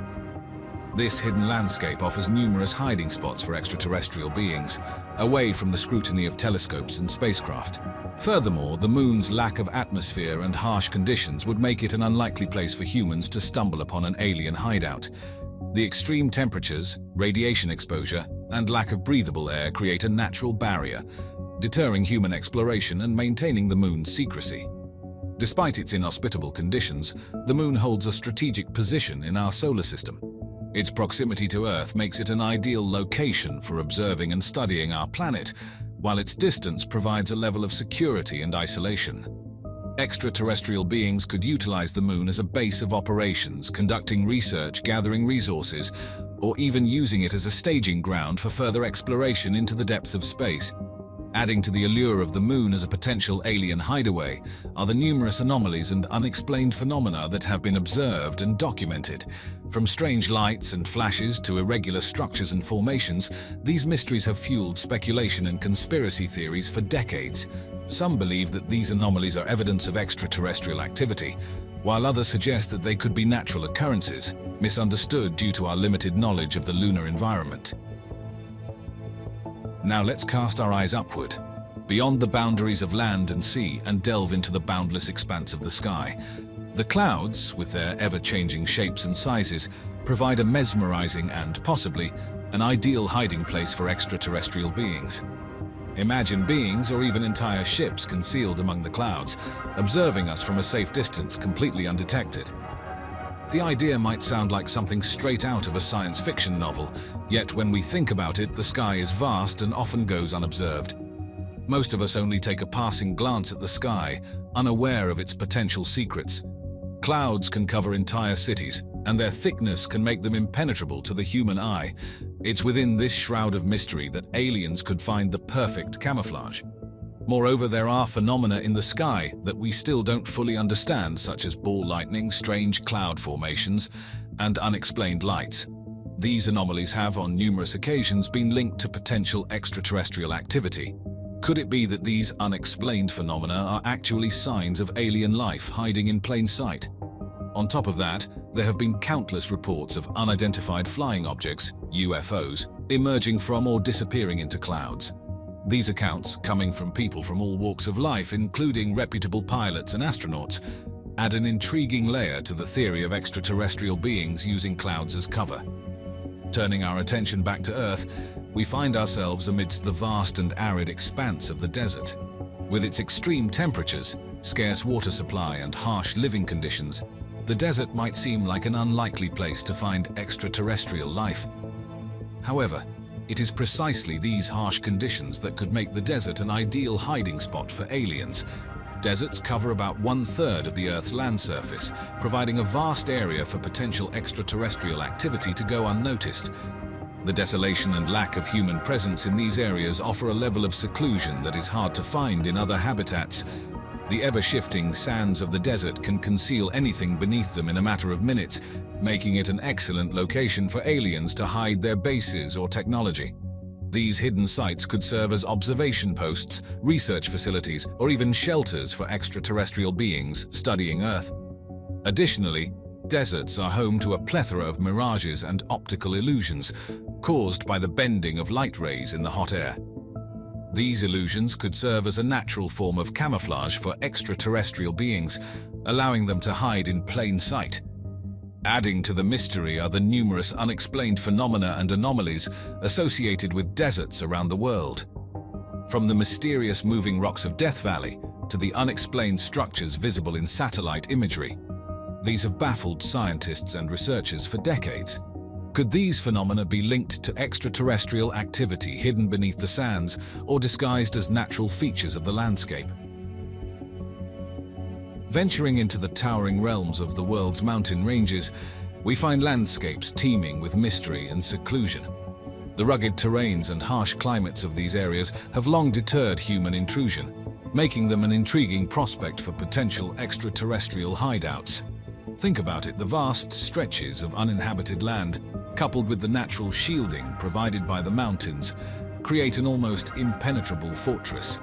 This hidden landscape offers numerous hiding spots for extraterrestrial beings, away from the scrutiny of telescopes and spacecraft. Furthermore, the Moon's lack of atmosphere and harsh conditions would make it an unlikely place for humans to stumble upon an alien hideout. The extreme temperatures, radiation exposure, and lack of breathable air create a natural barrier, deterring human exploration and maintaining the Moon's secrecy. Despite its inhospitable conditions, the Moon holds a strategic position in our solar system. Its proximity to Earth makes it an ideal location for observing and studying our planet, while its distance provides a level of security and isolation. Extraterrestrial beings could utilize the Moon as a base of operations, conducting research, gathering resources, or even using it as a staging ground for further exploration into the depths of space. Adding to the allure of the Moon as a potential alien hideaway are the numerous anomalies and unexplained phenomena that have been observed and documented. From strange lights and flashes to irregular structures and formations, these mysteries have fueled speculation and conspiracy theories for decades. Some believe that these anomalies are evidence of extraterrestrial activity, while others suggest that they could be natural occurrences, misunderstood due to our limited knowledge of the lunar environment. Now let's cast our eyes upward, beyond the boundaries of land and sea, and delve into the boundless expanse of the sky. The clouds, with their ever-changing shapes and sizes, provide a mesmerizing and, possibly, an ideal hiding place for extraterrestrial beings. Imagine beings or even entire ships concealed among the clouds, observing us from a safe distance, completely undetected. The idea might sound like something straight out of a science fiction novel, yet when we think about it, the sky is vast and often goes unobserved. Most of us only take a passing glance at the sky, unaware of its potential secrets. Clouds can cover entire cities, and their thickness can make them impenetrable to the human eye. It's within this shroud of mystery that aliens could find the perfect camouflage. Moreover, there are phenomena in the sky that we still don't fully understand, such as ball lightning, strange cloud formations, and unexplained lights. These anomalies have, on numerous occasions, been linked to potential extraterrestrial activity. Could it be that these unexplained phenomena are actually signs of alien life hiding in plain sight? On top of that, there have been countless reports of unidentified flying objects, UFOs, emerging from or disappearing into clouds. These accounts, coming from people from all walks of life, including reputable pilots and astronauts, add an intriguing layer to the theory of extraterrestrial beings using clouds as cover. Turning our attention back to Earth, we find ourselves amidst the vast and arid expanse of the desert. With its extreme temperatures, scarce water supply, and harsh living conditions, the desert might seem like an unlikely place to find extraterrestrial life. However, it is precisely these harsh conditions that could make the desert an ideal hiding spot for aliens. Deserts cover about 1/3 of the Earth's land surface, providing a vast area for potential extraterrestrial activity to go unnoticed. The desolation and lack of human presence in these areas offer a level of seclusion that is hard to find in other habitats. The ever-shifting sands of the desert can conceal anything beneath them in a matter of minutes, making it an excellent location for aliens to hide their bases or technology. These hidden sites could serve as observation posts, research facilities, or even shelters for extraterrestrial beings studying Earth. Additionally, deserts are home to a plethora of mirages and optical illusions, caused by the bending of light rays in the hot air. These illusions could serve as a natural form of camouflage for extraterrestrial beings, allowing them to hide in plain sight. Adding to the mystery are the numerous unexplained phenomena and anomalies associated with deserts around the world. From the mysterious moving rocks of Death Valley to the unexplained structures visible in satellite imagery, these have baffled scientists and researchers for decades. Could these phenomena be linked to extraterrestrial activity hidden beneath the sands or disguised as natural features of the landscape? Venturing into the towering realms of the world's mountain ranges, we find landscapes teeming with mystery and seclusion. The rugged terrains and harsh climates of these areas have long deterred human intrusion, making them an intriguing prospect for potential extraterrestrial hideouts. Think about it, the vast stretches of uninhabited land, coupled with the natural shielding provided by the mountains, create an almost impenetrable fortress.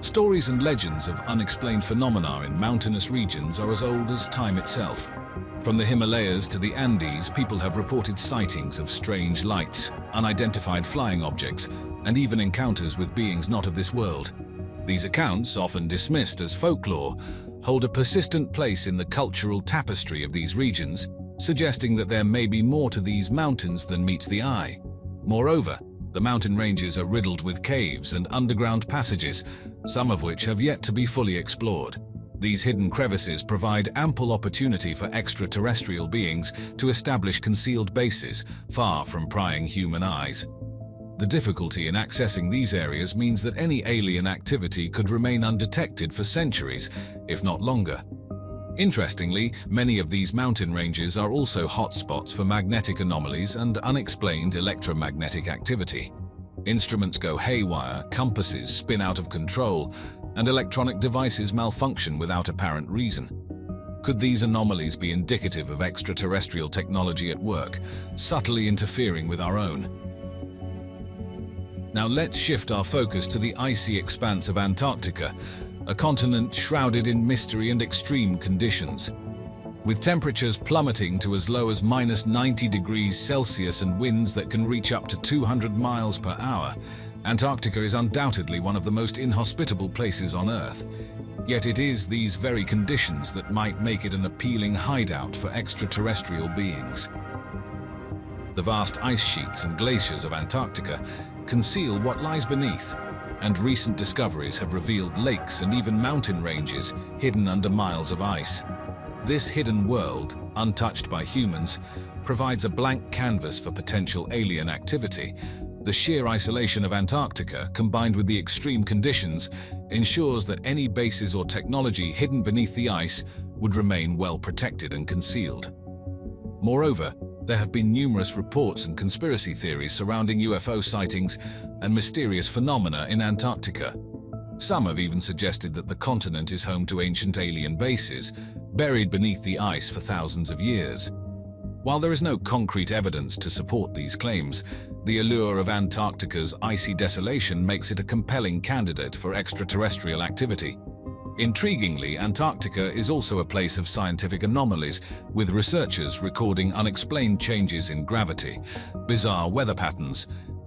Stories and legends of unexplained phenomena in mountainous regions are as old as time itself. From the Himalayas to the Andes, people have reported sightings of strange lights, unidentified flying objects, and even encounters with beings not of this world. These accounts, often dismissed as folklore, hold a persistent place in the cultural tapestry of these regions, suggesting that there may be more to these mountains than meets the eye. Moreover, the mountain ranges are riddled with caves and underground passages, some of which have yet to be fully explored. These hidden crevices provide ample opportunity for extraterrestrial beings to establish concealed bases far from prying human eyes. The difficulty in accessing these areas means that any alien activity could remain undetected for centuries, if not longer. Interestingly, many of these mountain ranges are also hotspots for magnetic anomalies and unexplained electromagnetic activity. Instruments go haywire, compasses spin out of control, and electronic devices malfunction without apparent reason. Could these anomalies be indicative of extraterrestrial technology at work, subtly interfering with our own? Now let's shift our focus to the icy expanse of Antarctica, a continent shrouded in mystery and extreme conditions. With temperatures plummeting to as low as -90 degrees Celsius and winds that can reach up to 200 miles per hour, Antarctica is undoubtedly one of the most inhospitable places on Earth. Yet it is these very conditions that might make it an appealing hideout for extraterrestrial beings. The vast ice sheets and glaciers of Antarctica conceal what lies beneath, and recent discoveries have revealed lakes and even mountain ranges hidden under miles of ice. This hidden world, untouched by humans, provides a blank canvas for potential alien activity. The sheer isolation of Antarctica, combined with the extreme conditions, ensures that any bases or technology hidden beneath the ice would remain well protected and concealed. Moreover, there have been numerous reports and conspiracy theories surrounding UFO sightings and mysterious phenomena in Antarctica. Some have even suggested that the continent is home to ancient alien bases, buried beneath the ice for thousands of years. While there is no concrete evidence to support these claims, the allure of Antarctica's icy desolation makes it a compelling candidate for extraterrestrial activity. Intriguingly, Antarctica is also a place of scientific anomalies, with researchers recording unexplained changes in gravity, bizarre weather patterns,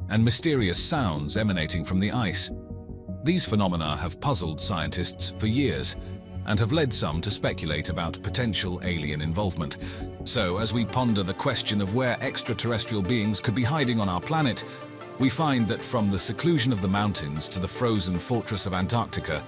and mysterious sounds emanating from the ice. These phenomena have puzzled scientists for years, and have led some to speculate about potential alien involvement. So, as we ponder the question of where extraterrestrial beings could be hiding on our planet, we find that from the seclusion of the mountains to the frozen fortress of Antarctica,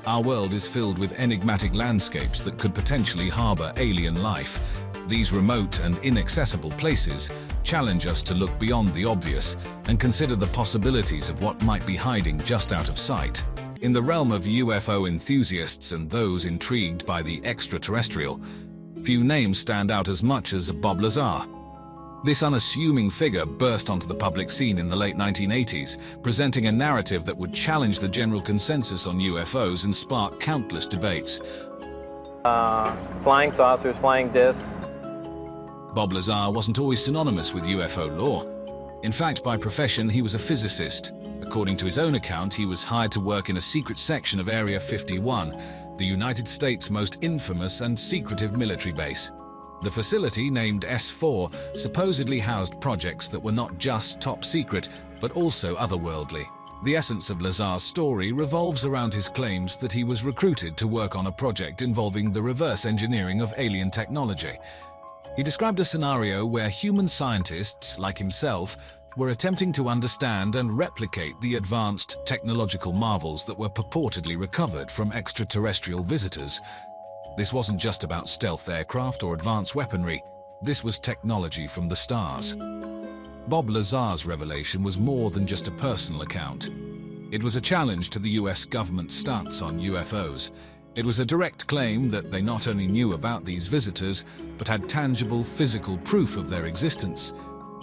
our world is filled with enigmatic landscapes that could potentially harbor alien life. These remote and inaccessible places challenge us to look beyond the obvious and consider the possibilities of what might be hiding just out of sight. In the realm of UFO enthusiasts and those intrigued by the extraterrestrial, few names stand out as much as Bob Lazar. This unassuming figure burst onto the public scene in the late 1980s, presenting a narrative that would challenge the general consensus on UFOs and spark countless debates. Flying saucers, flying discs. Bob Lazar wasn't always synonymous with UFO lore. In fact, by profession, he was a physicist. According to his own account, he was hired to work in a secret section of Area 51, the United States' most infamous and secretive military base. The facility, named S4, supposedly housed projects that were not just top secret, but also otherworldly. The essence of Lazar's story revolves around his claims that he was recruited to work on a project involving the reverse engineering of alien technology. He described a scenario where human scientists, like himself, were attempting to understand and replicate the advanced technological marvels that were purportedly recovered from extraterrestrial visitors. This wasn't just about stealth aircraft or advanced weaponry. This was technology from the stars. Bob Lazar's revelation was more than just a personal account. It was a challenge to the US government's stance on UFOs, It was a direct claim that they not only knew about these visitors, but had tangible physical proof of their existence.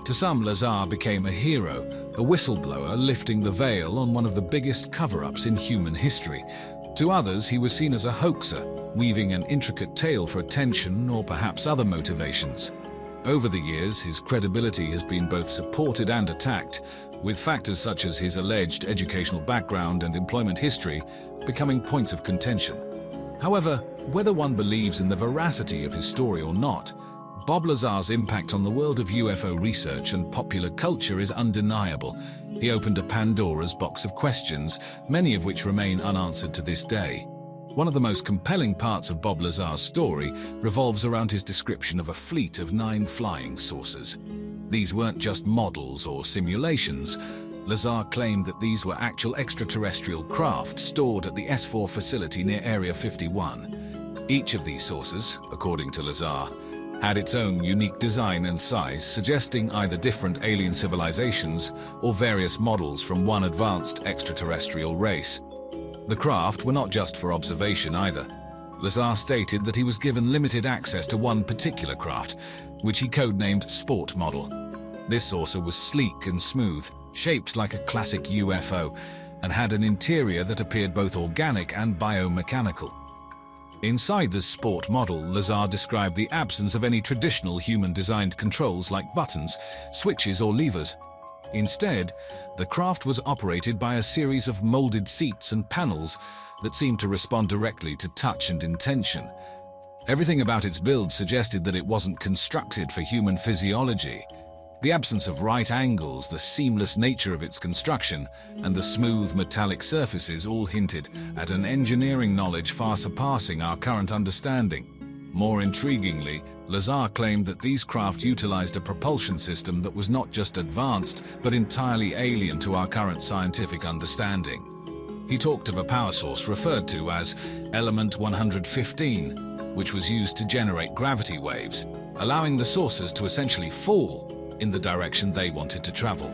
To some, Lazar became a hero, a whistleblower lifting the veil on one of the biggest cover-ups in human history. To others, he was seen as a hoaxer, weaving an intricate tale for attention or perhaps other motivations. Over the years, his credibility has been both supported and attacked, with factors such as his alleged educational background and employment history becoming points of contention. However, whether one believes in the veracity of his story or not, Bob Lazar's impact on the world of UFO research and popular culture is undeniable. He opened a Pandora's box of questions, many of which remain unanswered to this day. One of the most compelling parts of Bob Lazar's story revolves around his description of a fleet of 9 flying saucers. These weren't just models or simulations. Lazar claimed that these were actual extraterrestrial craft stored at the S4 facility near Area 51. Each of these saucers, according to Lazar, had its own unique design and size, suggesting either different alien civilizations or various models from one advanced extraterrestrial race. The craft were not just for observation either. Lazar stated that he was given limited access to one particular craft, which he codenamed Sport Model. This saucer was sleek and smooth, shaped like a classic UFO, and had an interior that appeared both organic and biomechanical. Inside the Sport Model, Lazar described the absence of any traditional human-designed controls like buttons, switches or levers. Instead, the craft was operated by a series of molded seats and panels that seemed to respond directly to touch and intention. Everything about its build suggested that it wasn't constructed for human physiology. The absence of right angles, the seamless nature of its construction, and the smooth metallic surfaces all hinted at an engineering knowledge far surpassing our current understanding. More intriguingly, Lazar claimed that these craft utilized a propulsion system that was not just advanced, but entirely alien to our current scientific understanding. He talked of a power source referred to as Element 115, which was used to generate gravity waves, allowing the saucers to essentially fall in the direction they wanted to travel.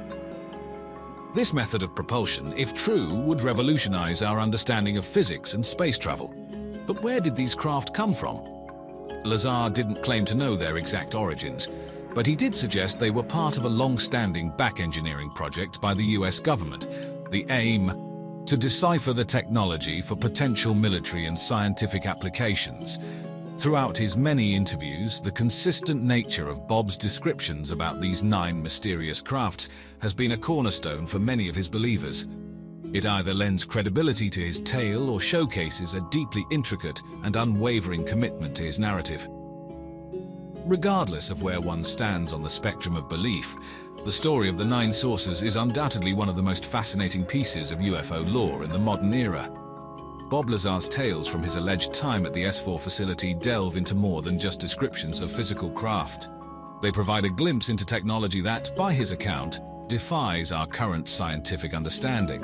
This method of propulsion, if true, would revolutionize our understanding of physics and space travel. But where did these craft come from? Lazar didn't claim to know their exact origins, but he did suggest they were part of a long-standing back-engineering project by the US government, the aim to decipher the technology for potential military and scientific applications. Throughout his many interviews, the consistent nature of Bob's descriptions about these 9 mysterious crafts has been a cornerstone for many of his believers. It either lends credibility to his tale or showcases a deeply intricate and unwavering commitment to his narrative. Regardless of where one stands on the spectrum of belief, the story of the 9 saucers is undoubtedly one of the most fascinating pieces of UFO lore in the modern era. Bob Lazar's tales from his alleged time at the S4 facility delve into more than just descriptions of physical craft. They provide a glimpse into technology that, by his account, defies our current scientific understanding.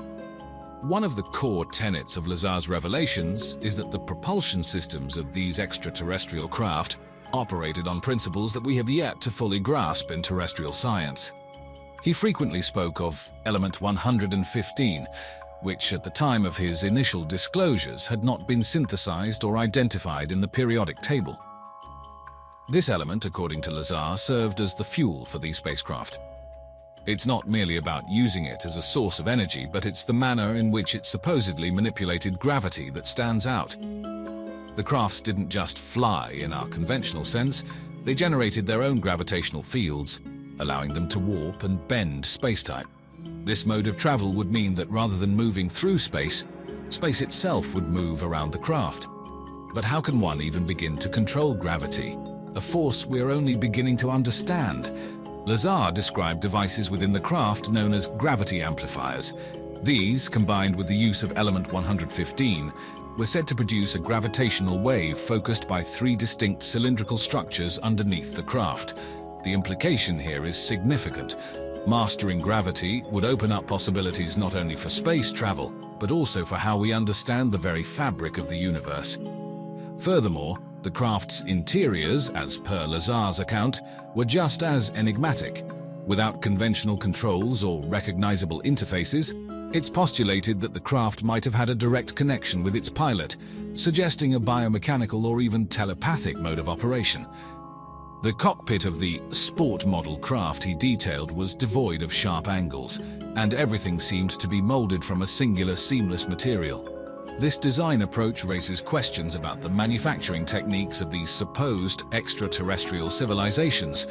One of the core tenets of Lazar's revelations is that the propulsion systems of these extraterrestrial craft operated on principles that we have yet to fully grasp in terrestrial science. He frequently spoke of Element 115, which at the time of his initial disclosures had not been synthesized or identified in the periodic table. This element, according to Lazar, served as the fuel for these spacecraft. It's not merely about using it as a source of energy, but it's the manner in which it supposedly manipulated gravity that stands out. The crafts didn't just fly in our conventional sense, they generated their own gravitational fields, allowing them to warp and bend spacetime. This mode of travel would mean that rather than moving through space, space itself would move around the craft. But how can one even begin to control gravity, a force we're only beginning to understand? Lazar described devices within the craft known as gravity amplifiers. These, combined with the use of Element 115, were said to produce a gravitational wave focused by 3 distinct cylindrical structures underneath the craft. The implication here is significant. Mastering gravity would open up possibilities not only for space travel, but also for how we understand the very fabric of the universe. Furthermore, the craft's interiors, as per Lazar's account, were just as enigmatic. Without conventional controls or recognizable interfaces, It's postulated that the craft might have had a direct connection with its pilot, suggesting a biomechanical or even telepathic mode of operation. The cockpit of the sport model craft he detailed was devoid of sharp angles, and everything seemed to be molded from a singular seamless material. This design approach raises questions about the manufacturing techniques of these supposed extraterrestrial civilizations.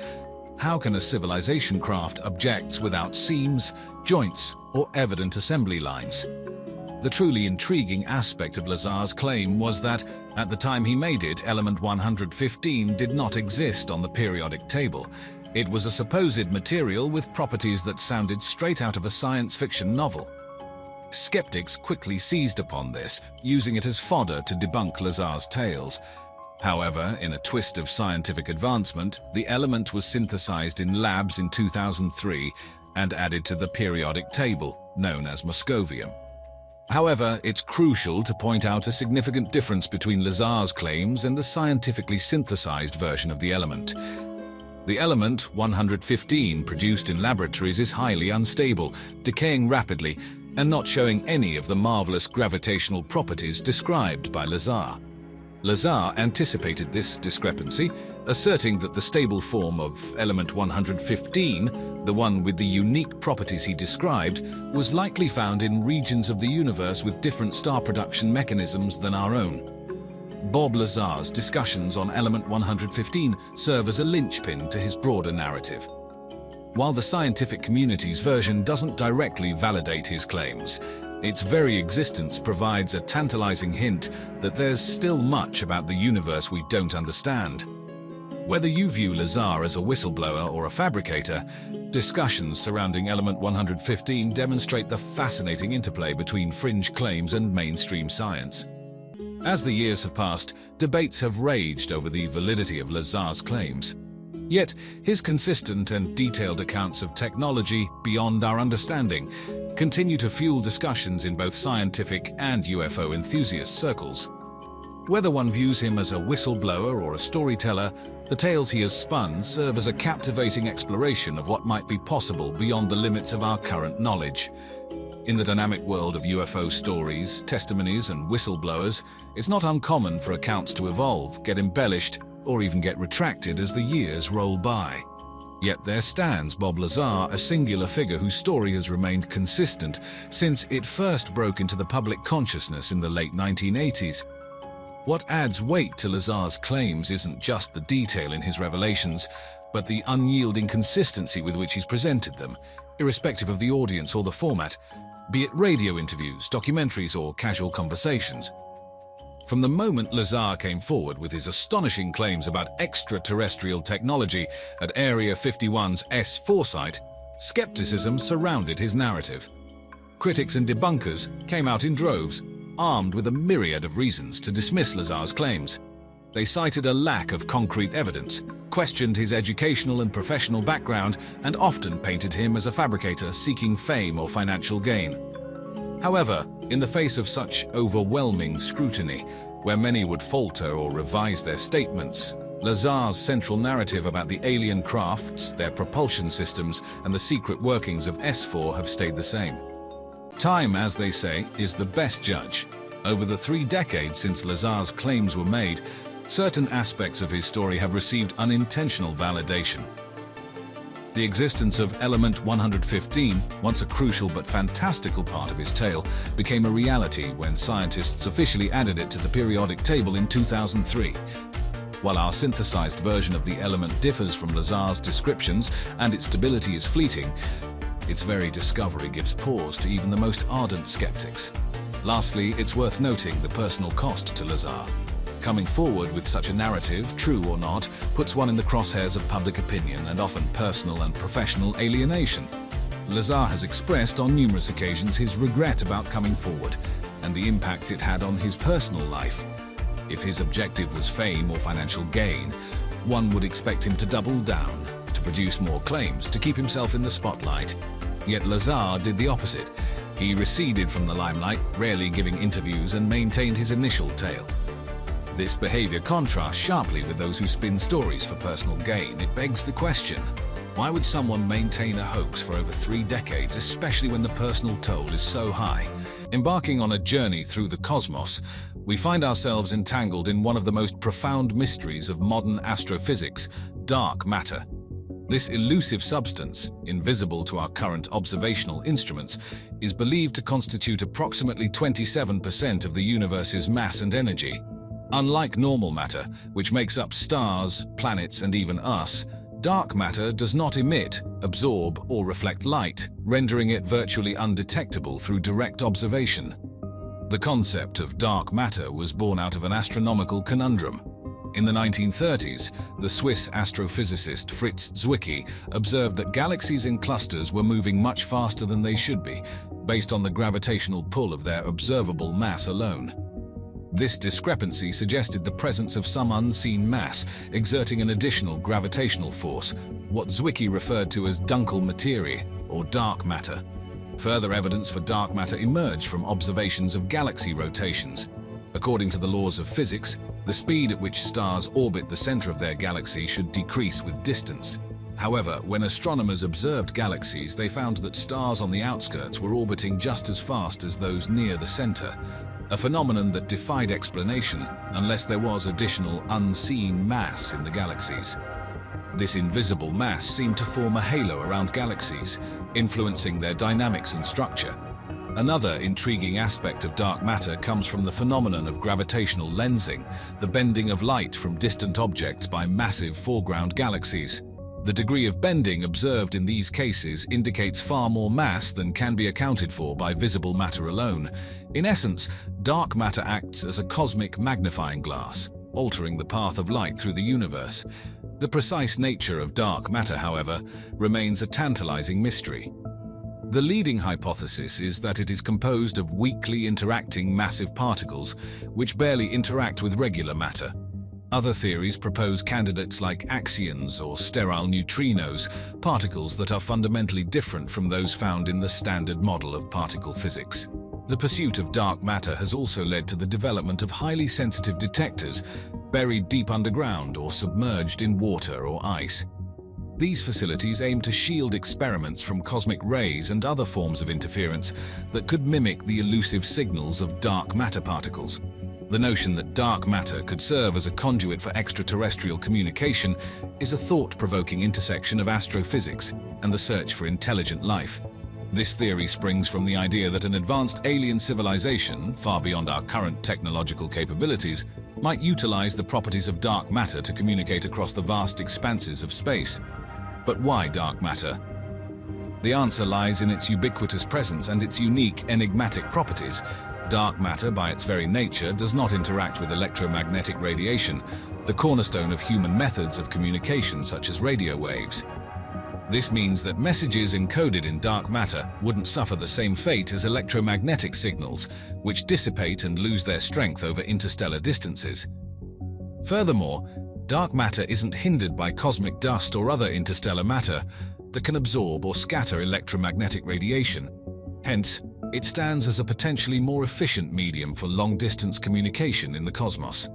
How can a civilization craft object without seams, joints, or evident assembly lines? The truly intriguing aspect of Lazar's claim was that, at the time he made it, element 115 did not exist on the periodic table. It was a supposed material with properties that sounded straight out of a science fiction novel. Skeptics quickly seized upon this, using it as fodder to debunk Lazar's tales. However, in a twist of scientific advancement, the element was synthesized in labs in 2003 and added to the periodic table, known as moscovium. However, it's crucial to point out a significant difference between Lazar's claims and the scientifically synthesized version of the element. The element 115 produced in laboratories is highly unstable, decaying rapidly, and not showing any of the marvelous gravitational properties described by Lazar. Lazar anticipated this discrepancy, asserting that the stable form of element 115, the one with the unique properties he described, was likely found in regions of the universe with different star production mechanisms than our own. Bob Lazar's discussions on element 115 serve as a linchpin to his broader narrative. While the scientific community's version doesn't directly validate his claims, its very existence provides a tantalizing hint that there's still much about the universe we don't understand. Whether you view Lazar as a whistleblower or a fabricator, discussions surrounding element 115 demonstrate the fascinating interplay between fringe claims and mainstream science. As the years have passed, debates have raged over the validity of Lazar's claims. Yet, his consistent and detailed accounts of technology beyond our understanding continue to fuel discussions in both scientific and UFO enthusiast circles. Whether one views him as a whistleblower or a storyteller, the tales he has spun serve as a captivating exploration of what might be possible beyond the limits of our current knowledge. In the dynamic world of UFO stories, testimonies, and whistleblowers, it's not uncommon for accounts to evolve, get embellished, or even get retracted as the years roll by. Yet there stands Bob Lazar, a singular figure whose story has remained consistent since it first broke into the public consciousness in the late 1980s. What adds weight to Lazar's claims isn't just the detail in his revelations, but the unyielding consistency with which he's presented them, irrespective of the audience or the format, be it radio interviews, documentaries, or casual conversations. From the moment Lazar came forward with his astonishing claims about extraterrestrial technology at Area 51's S4 site, skepticism surrounded his narrative. Critics and debunkers came out in droves, armed with a myriad of reasons to dismiss Lazar's claims. They cited a lack of concrete evidence, questioned his educational and professional background, and often painted him as a fabricator seeking fame or financial gain. However, in the face of such overwhelming scrutiny, where many would falter or revise their statements, Lazar's central narrative about the alien crafts, their propulsion systems, and the secret workings of S4 have stayed the same. Time, as they say, is the best judge. Over the 3 decades since Lazar's claims were made, certain aspects of his story have received unintentional validation. The existence of element 115, once a crucial but fantastical part of his tale, became a reality when scientists officially added it to the periodic table in 2003. While our synthesized version of the element differs from Lazar's descriptions and its stability is fleeting, its very discovery gives pause to even the most ardent skeptics. Lastly, it's worth noting the personal cost to Lazar. Coming forward with such a narrative, true or not, puts one in the crosshairs of public opinion and often personal and professional alienation. Lazar has expressed on numerous occasions his regret about coming forward and the impact it had on his personal life. If his objective was fame or financial gain, one would expect him to double down, to produce more claims, to keep himself in the spotlight. Yet Lazar did the opposite. He receded from the limelight, rarely giving interviews, and maintained his initial tale. This behavior contrasts sharply with those who spin stories for personal gain. It begs the question, Why would someone maintain a hoax for over 3 decades, especially when the personal toll is so high? Embarking on a journey through the cosmos, we find ourselves entangled in one of the most profound mysteries of modern astrophysics, dark matter. This elusive substance, invisible to our current observational instruments, is believed to constitute approximately 27% of the universe's mass and energy. Unlike normal matter, which makes up stars, planets, and even us, dark matter does not emit, absorb, or reflect light, rendering it virtually undetectable through direct observation. The concept of dark matter was born out of an astronomical conundrum. In the 1930s, the Swiss astrophysicist Fritz Zwicky observed that galaxies in clusters were moving much faster than they should be, based on the gravitational pull of their observable mass alone. This discrepancy suggested the presence of some unseen mass exerting an additional gravitational force, what Zwicky referred to as dunkle materie, or dark matter. Further evidence for dark matter emerged from observations of galaxy rotations. According to the laws of physics, the speed at which stars orbit the center of their galaxy should decrease with distance. However, when astronomers observed galaxies, they found that stars on the outskirts were orbiting just as fast as those near the center, a phenomenon that defied explanation unless there was additional unseen mass in the galaxies. This invisible mass seemed to form a halo around galaxies, influencing their dynamics and structure. Another intriguing aspect of dark matter comes from the phenomenon of gravitational lensing, the bending of light from distant objects by massive foreground galaxies. The degree of bending observed in these cases indicates far more mass than can be accounted for by visible matter alone. In essence, dark matter acts as a cosmic magnifying glass, altering the path of light through the universe. The precise nature of dark matter, however, remains a tantalizing mystery. The leading hypothesis is that it is composed of weakly interacting massive particles, which barely interact with regular matter. Other theories propose candidates like axions or sterile neutrinos, particles that are fundamentally different from those found in the standard model of particle physics. The pursuit of dark matter has also led to the development of highly sensitive detectors, buried deep underground or submerged in water or ice. These facilities aim to shield experiments from cosmic rays and other forms of interference that could mimic the elusive signals of dark matter particles. The notion that dark matter could serve as a conduit for extraterrestrial communication is a thought-provoking intersection of astrophysics and the search for intelligent life. This theory springs from the idea that an advanced alien civilization, far beyond our current technological capabilities, might utilize the properties of dark matter to communicate across the vast expanses of space. But why dark matter? The answer lies in its ubiquitous presence and its unique, enigmatic properties. Dark matter, by its very nature, does not interact with electromagnetic radiation, the cornerstone of human methods of communication such as radio waves. This means that messages encoded in dark matter wouldn't suffer the same fate as electromagnetic signals, which dissipate and lose their strength over interstellar distances. Furthermore, dark matter isn't hindered by cosmic dust or other interstellar matter that can absorb or scatter electromagnetic radiation. Hence, it stands as a potentially more efficient medium for long-distance communication in the cosmos.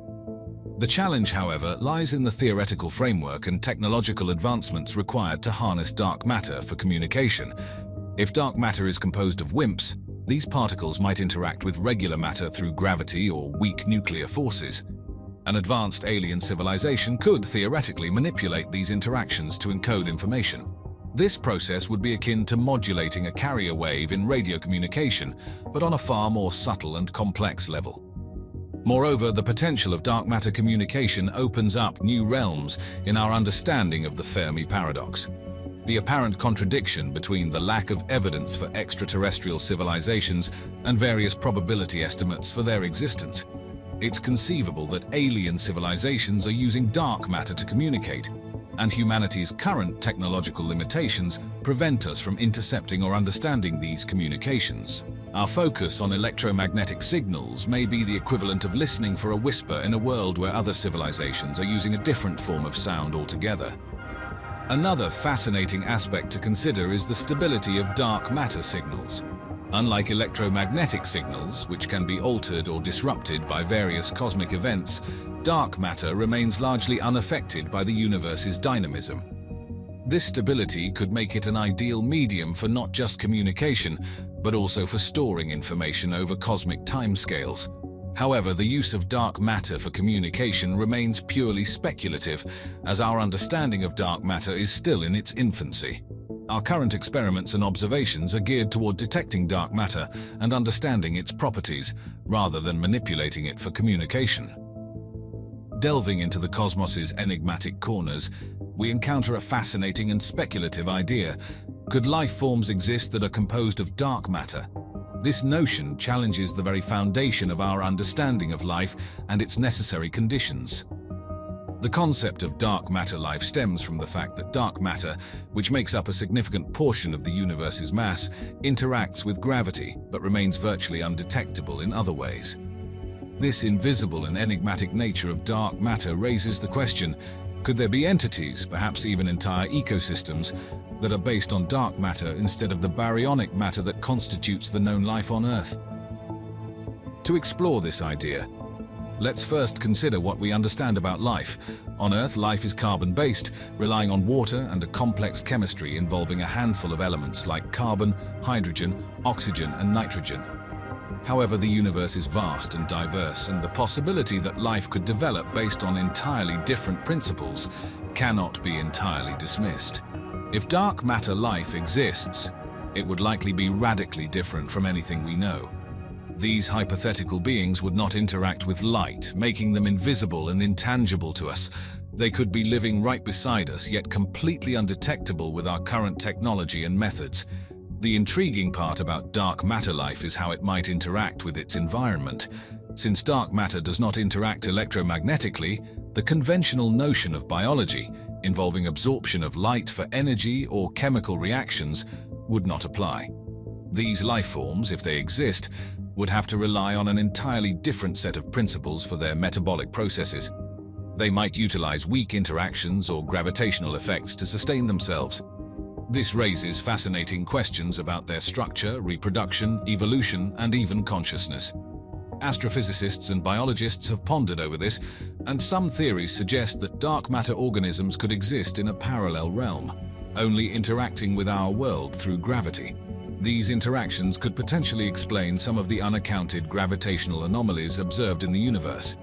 The challenge, however, lies in the theoretical framework and technological advancements required to harness dark matter for communication. If dark matter is composed of WIMPs, these particles might interact with regular matter through gravity or weak nuclear forces. An advanced alien civilization could theoretically manipulate these interactions to encode information. This process would be akin to modulating a carrier wave in radio communication, but on a far more subtle and complex level. Moreover, the potential of dark matter communication opens up new realms in our understanding of the Fermi paradox. The apparent contradiction between the lack of evidence for extraterrestrial civilizations and various probability estimates for their existence. It's conceivable that alien civilizations are using dark matter to communicate, and humanity's current technological limitations prevent us from intercepting or understanding these communications. Our focus on electromagnetic signals may be the equivalent of listening for a whisper in a world where other civilizations are using a different form of sound altogether. Another fascinating aspect to consider is the stability of dark matter signals. Unlike electromagnetic signals, which can be altered or disrupted by various cosmic events, dark matter remains largely unaffected by the universe's dynamism. This stability could make it an ideal medium for not just communication, but also for storing information over cosmic timescales. However, the use of dark matter for communication remains purely speculative, as our understanding of dark matter is still in its infancy. Our current experiments and observations are geared toward detecting dark matter and understanding its properties, rather than manipulating it for communication. Delving into the cosmos's enigmatic corners, we encounter a fascinating and speculative idea. Could life forms exist that are composed of dark matter? This notion challenges the very foundation of our understanding of life and its necessary conditions. The concept of dark matter life stems from the fact that dark matter, which makes up a significant portion of the universe's mass, interacts with gravity but remains virtually undetectable in other ways. This invisible and enigmatic nature of dark matter raises the question, could there be entities, perhaps even entire ecosystems, that are based on dark matter instead of the baryonic matter that constitutes the known life on Earth? To explore this idea, let's first consider what we understand about life. On Earth, life is carbon-based, relying on water and a complex chemistry involving a handful of elements like carbon, hydrogen, oxygen, and nitrogen. However, the universe is vast and diverse, and the possibility that life could develop based on entirely different principles cannot be entirely dismissed. If dark matter life exists, it would likely be radically different from anything we know. These hypothetical beings would not interact with light, making them invisible and intangible to us. They could be living right beside us, yet completely undetectable with our current technology and methods. The intriguing part about dark matter life is how it might interact with its environment. Since dark matter does not interact electromagnetically, the conventional notion of biology, involving absorption of light for energy or chemical reactions, would not apply. These life forms, if they exist, would have to rely on an entirely different set of principles for their metabolic processes. They might utilize weak interactions or gravitational effects to sustain themselves. This raises fascinating questions about their structure, reproduction, evolution, and even consciousness. Astrophysicists and biologists have pondered over this, and some theories suggest that dark matter organisms could exist in a parallel realm, only interacting with our world through gravity. These interactions could potentially explain some of the unaccounted gravitational anomalies observed in the universe.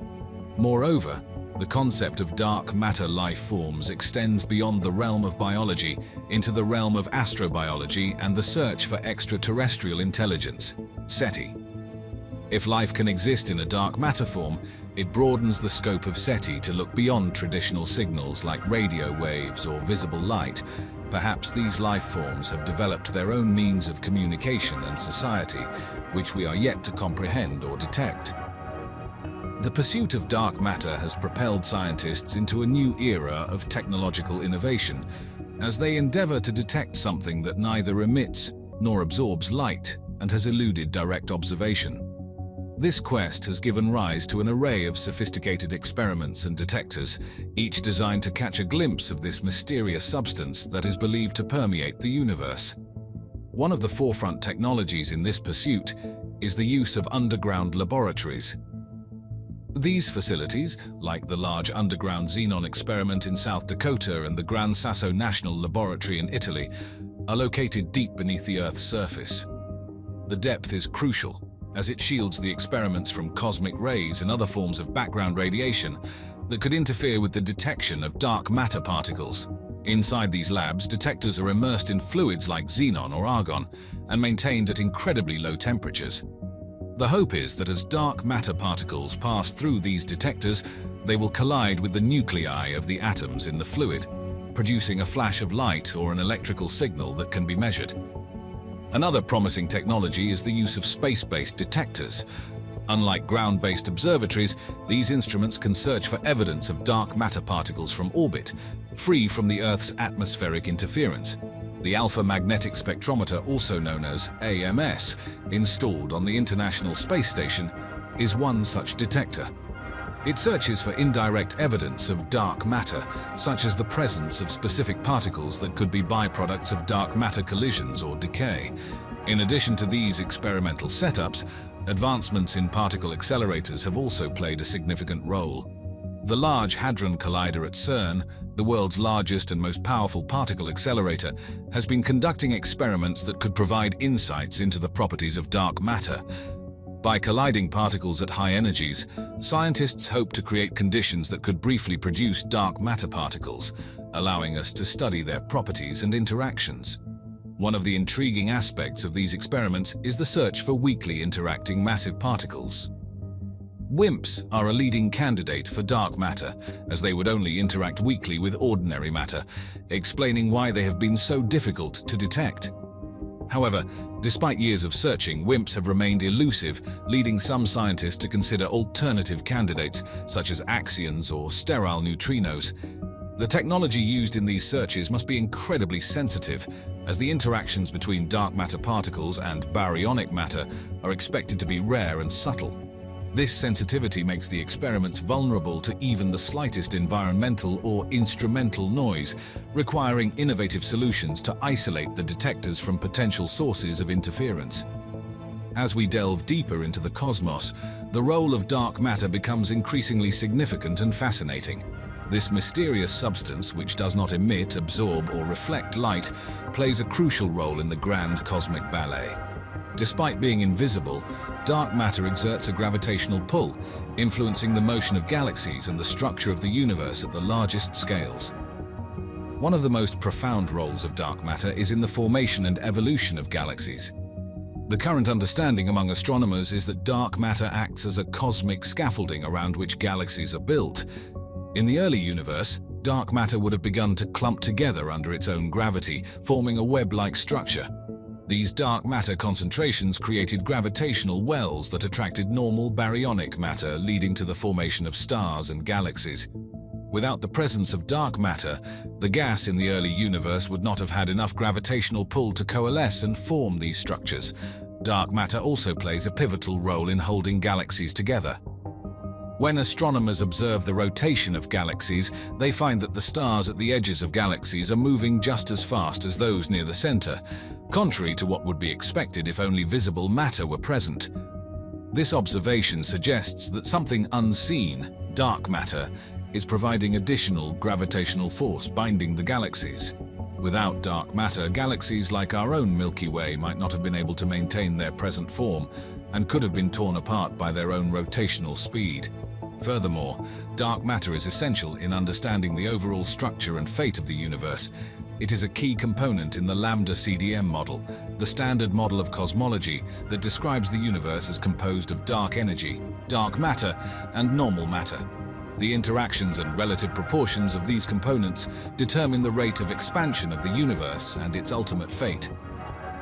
Moreover, the concept of dark matter life forms extends beyond the realm of biology into the realm of astrobiology and the search for extraterrestrial intelligence, SETI. If life can exist in a dark matter form, it broadens the scope of SETI to look beyond traditional signals like radio waves or visible light. Perhaps these life forms have developed their own means of communication and society, which we are yet to comprehend or detect. The pursuit of dark matter has propelled scientists into a new era of technological innovation, as they endeavor to detect something that neither emits nor absorbs light and has eluded direct observation. This quest has given rise to an array of sophisticated experiments and detectors, each designed to catch a glimpse of this mysterious substance that is believed to permeate the universe. One of the forefront technologies in this pursuit is the use of underground laboratories. These facilities, like the large underground xenon experiment in South Dakota and the Gran Sasso National Laboratory in Italy, are located deep beneath the Earth's surface. The depth is crucial, as it shields the experiments from cosmic rays and other forms of background radiation that could interfere with the detection of dark matter particles. Inside these labs, detectors are immersed in fluids like xenon or argon and maintained at incredibly low temperatures. The hope is that as dark matter particles pass through these detectors, they will collide with the nuclei of the atoms in the fluid, producing a flash of light or an electrical signal that can be measured. Another promising technology is the use of space-based detectors. Unlike ground-based observatories, these instruments can search for evidence of dark matter particles from orbit, free from the Earth's atmospheric interference. The Alpha Magnetic Spectrometer, also known as AMS, installed on the International Space Station, is one such detector. It searches for indirect evidence of dark matter, such as the presence of specific particles that could be byproducts of dark matter collisions or decay. In addition to these experimental setups, advancements in particle accelerators have also played a significant role. The Large Hadron Collider at CERN, the world's largest and most powerful particle accelerator, has been conducting experiments that could provide insights into the properties of dark matter. By colliding particles at high energies, scientists hope to create conditions that could briefly produce dark matter particles, allowing us to study their properties and interactions. One of the intriguing aspects of these experiments is the search for weakly interacting massive particles. WIMPs are a leading candidate for dark matter, as they would only interact weakly with ordinary matter, explaining why they have been so difficult to detect. However, despite years of searching, WIMPs have remained elusive, leading some scientists to consider alternative candidates, such as axions or sterile neutrinos. The technology used in these searches must be incredibly sensitive, as the interactions between dark matter particles and baryonic matter are expected to be rare and subtle. This sensitivity makes the experiments vulnerable to even the slightest environmental or instrumental noise, requiring innovative solutions to isolate the detectors from potential sources of interference. As we delve deeper into the cosmos, the role of dark matter becomes increasingly significant and fascinating. This mysterious substance, which does not emit, absorb, or reflect light, plays a crucial role in the grand cosmic ballet. Despite being invisible, dark matter exerts a gravitational pull, influencing the motion of galaxies and the structure of the universe at the largest scales. One of the most profound roles of dark matter is in the formation and evolution of galaxies. The current understanding among astronomers is that dark matter acts as a cosmic scaffolding around which galaxies are built. In the early universe, dark matter would have begun to clump together under its own gravity, forming a web-like structure. These dark matter concentrations created gravitational wells that attracted normal baryonic matter, leading to the formation of stars and galaxies. Without the presence of dark matter, the gas in the early universe would not have had enough gravitational pull to coalesce and form these structures. Dark matter also plays a pivotal role in holding galaxies together. When astronomers observe the rotation of galaxies, they find that the stars at the edges of galaxies are moving just as fast as those near the center, contrary to what would be expected if only visible matter were present. This observation suggests that something unseen, dark matter, is providing additional gravitational force binding the galaxies. Without dark matter, galaxies like our own Milky Way might not have been able to maintain their present form and could have been torn apart by their own rotational speed. Furthermore, dark matter is essential in understanding the overall structure and fate of the universe. It is a key component in the Lambda CDM model, the standard model of cosmology that describes the universe as composed of dark energy, dark matter, and normal matter. The interactions and relative proportions of these components determine the rate of expansion of the universe and its ultimate fate.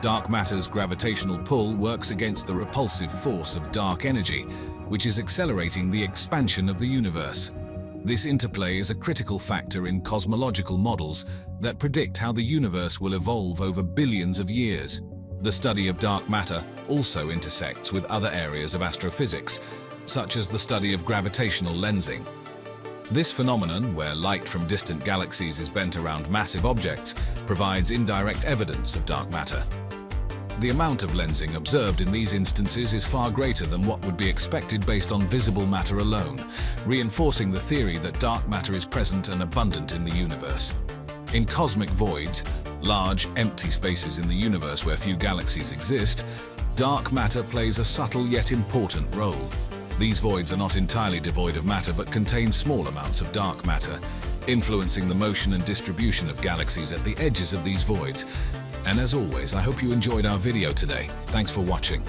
Dark matter's gravitational pull works against the repulsive force of dark energy, which is accelerating the expansion of the universe. This interplay is a critical factor in cosmological models that predict how the universe will evolve over billions of years. The study of dark matter also intersects with other areas of astrophysics, such as the study of gravitational lensing. This phenomenon, where light from distant galaxies is bent around massive objects, provides indirect evidence of dark matter. The amount of lensing observed in these instances is far greater than what would be expected based on visible matter alone, reinforcing the theory that dark matter is present and abundant in the universe. In cosmic voids, large, empty spaces in the universe where few galaxies exist, dark matter plays a subtle yet important role. These voids are not entirely devoid of matter but contain small amounts of dark matter, influencing the motion and distribution of galaxies at the edges of these voids. And as always, I hope you enjoyed our video today. Thanks for watching.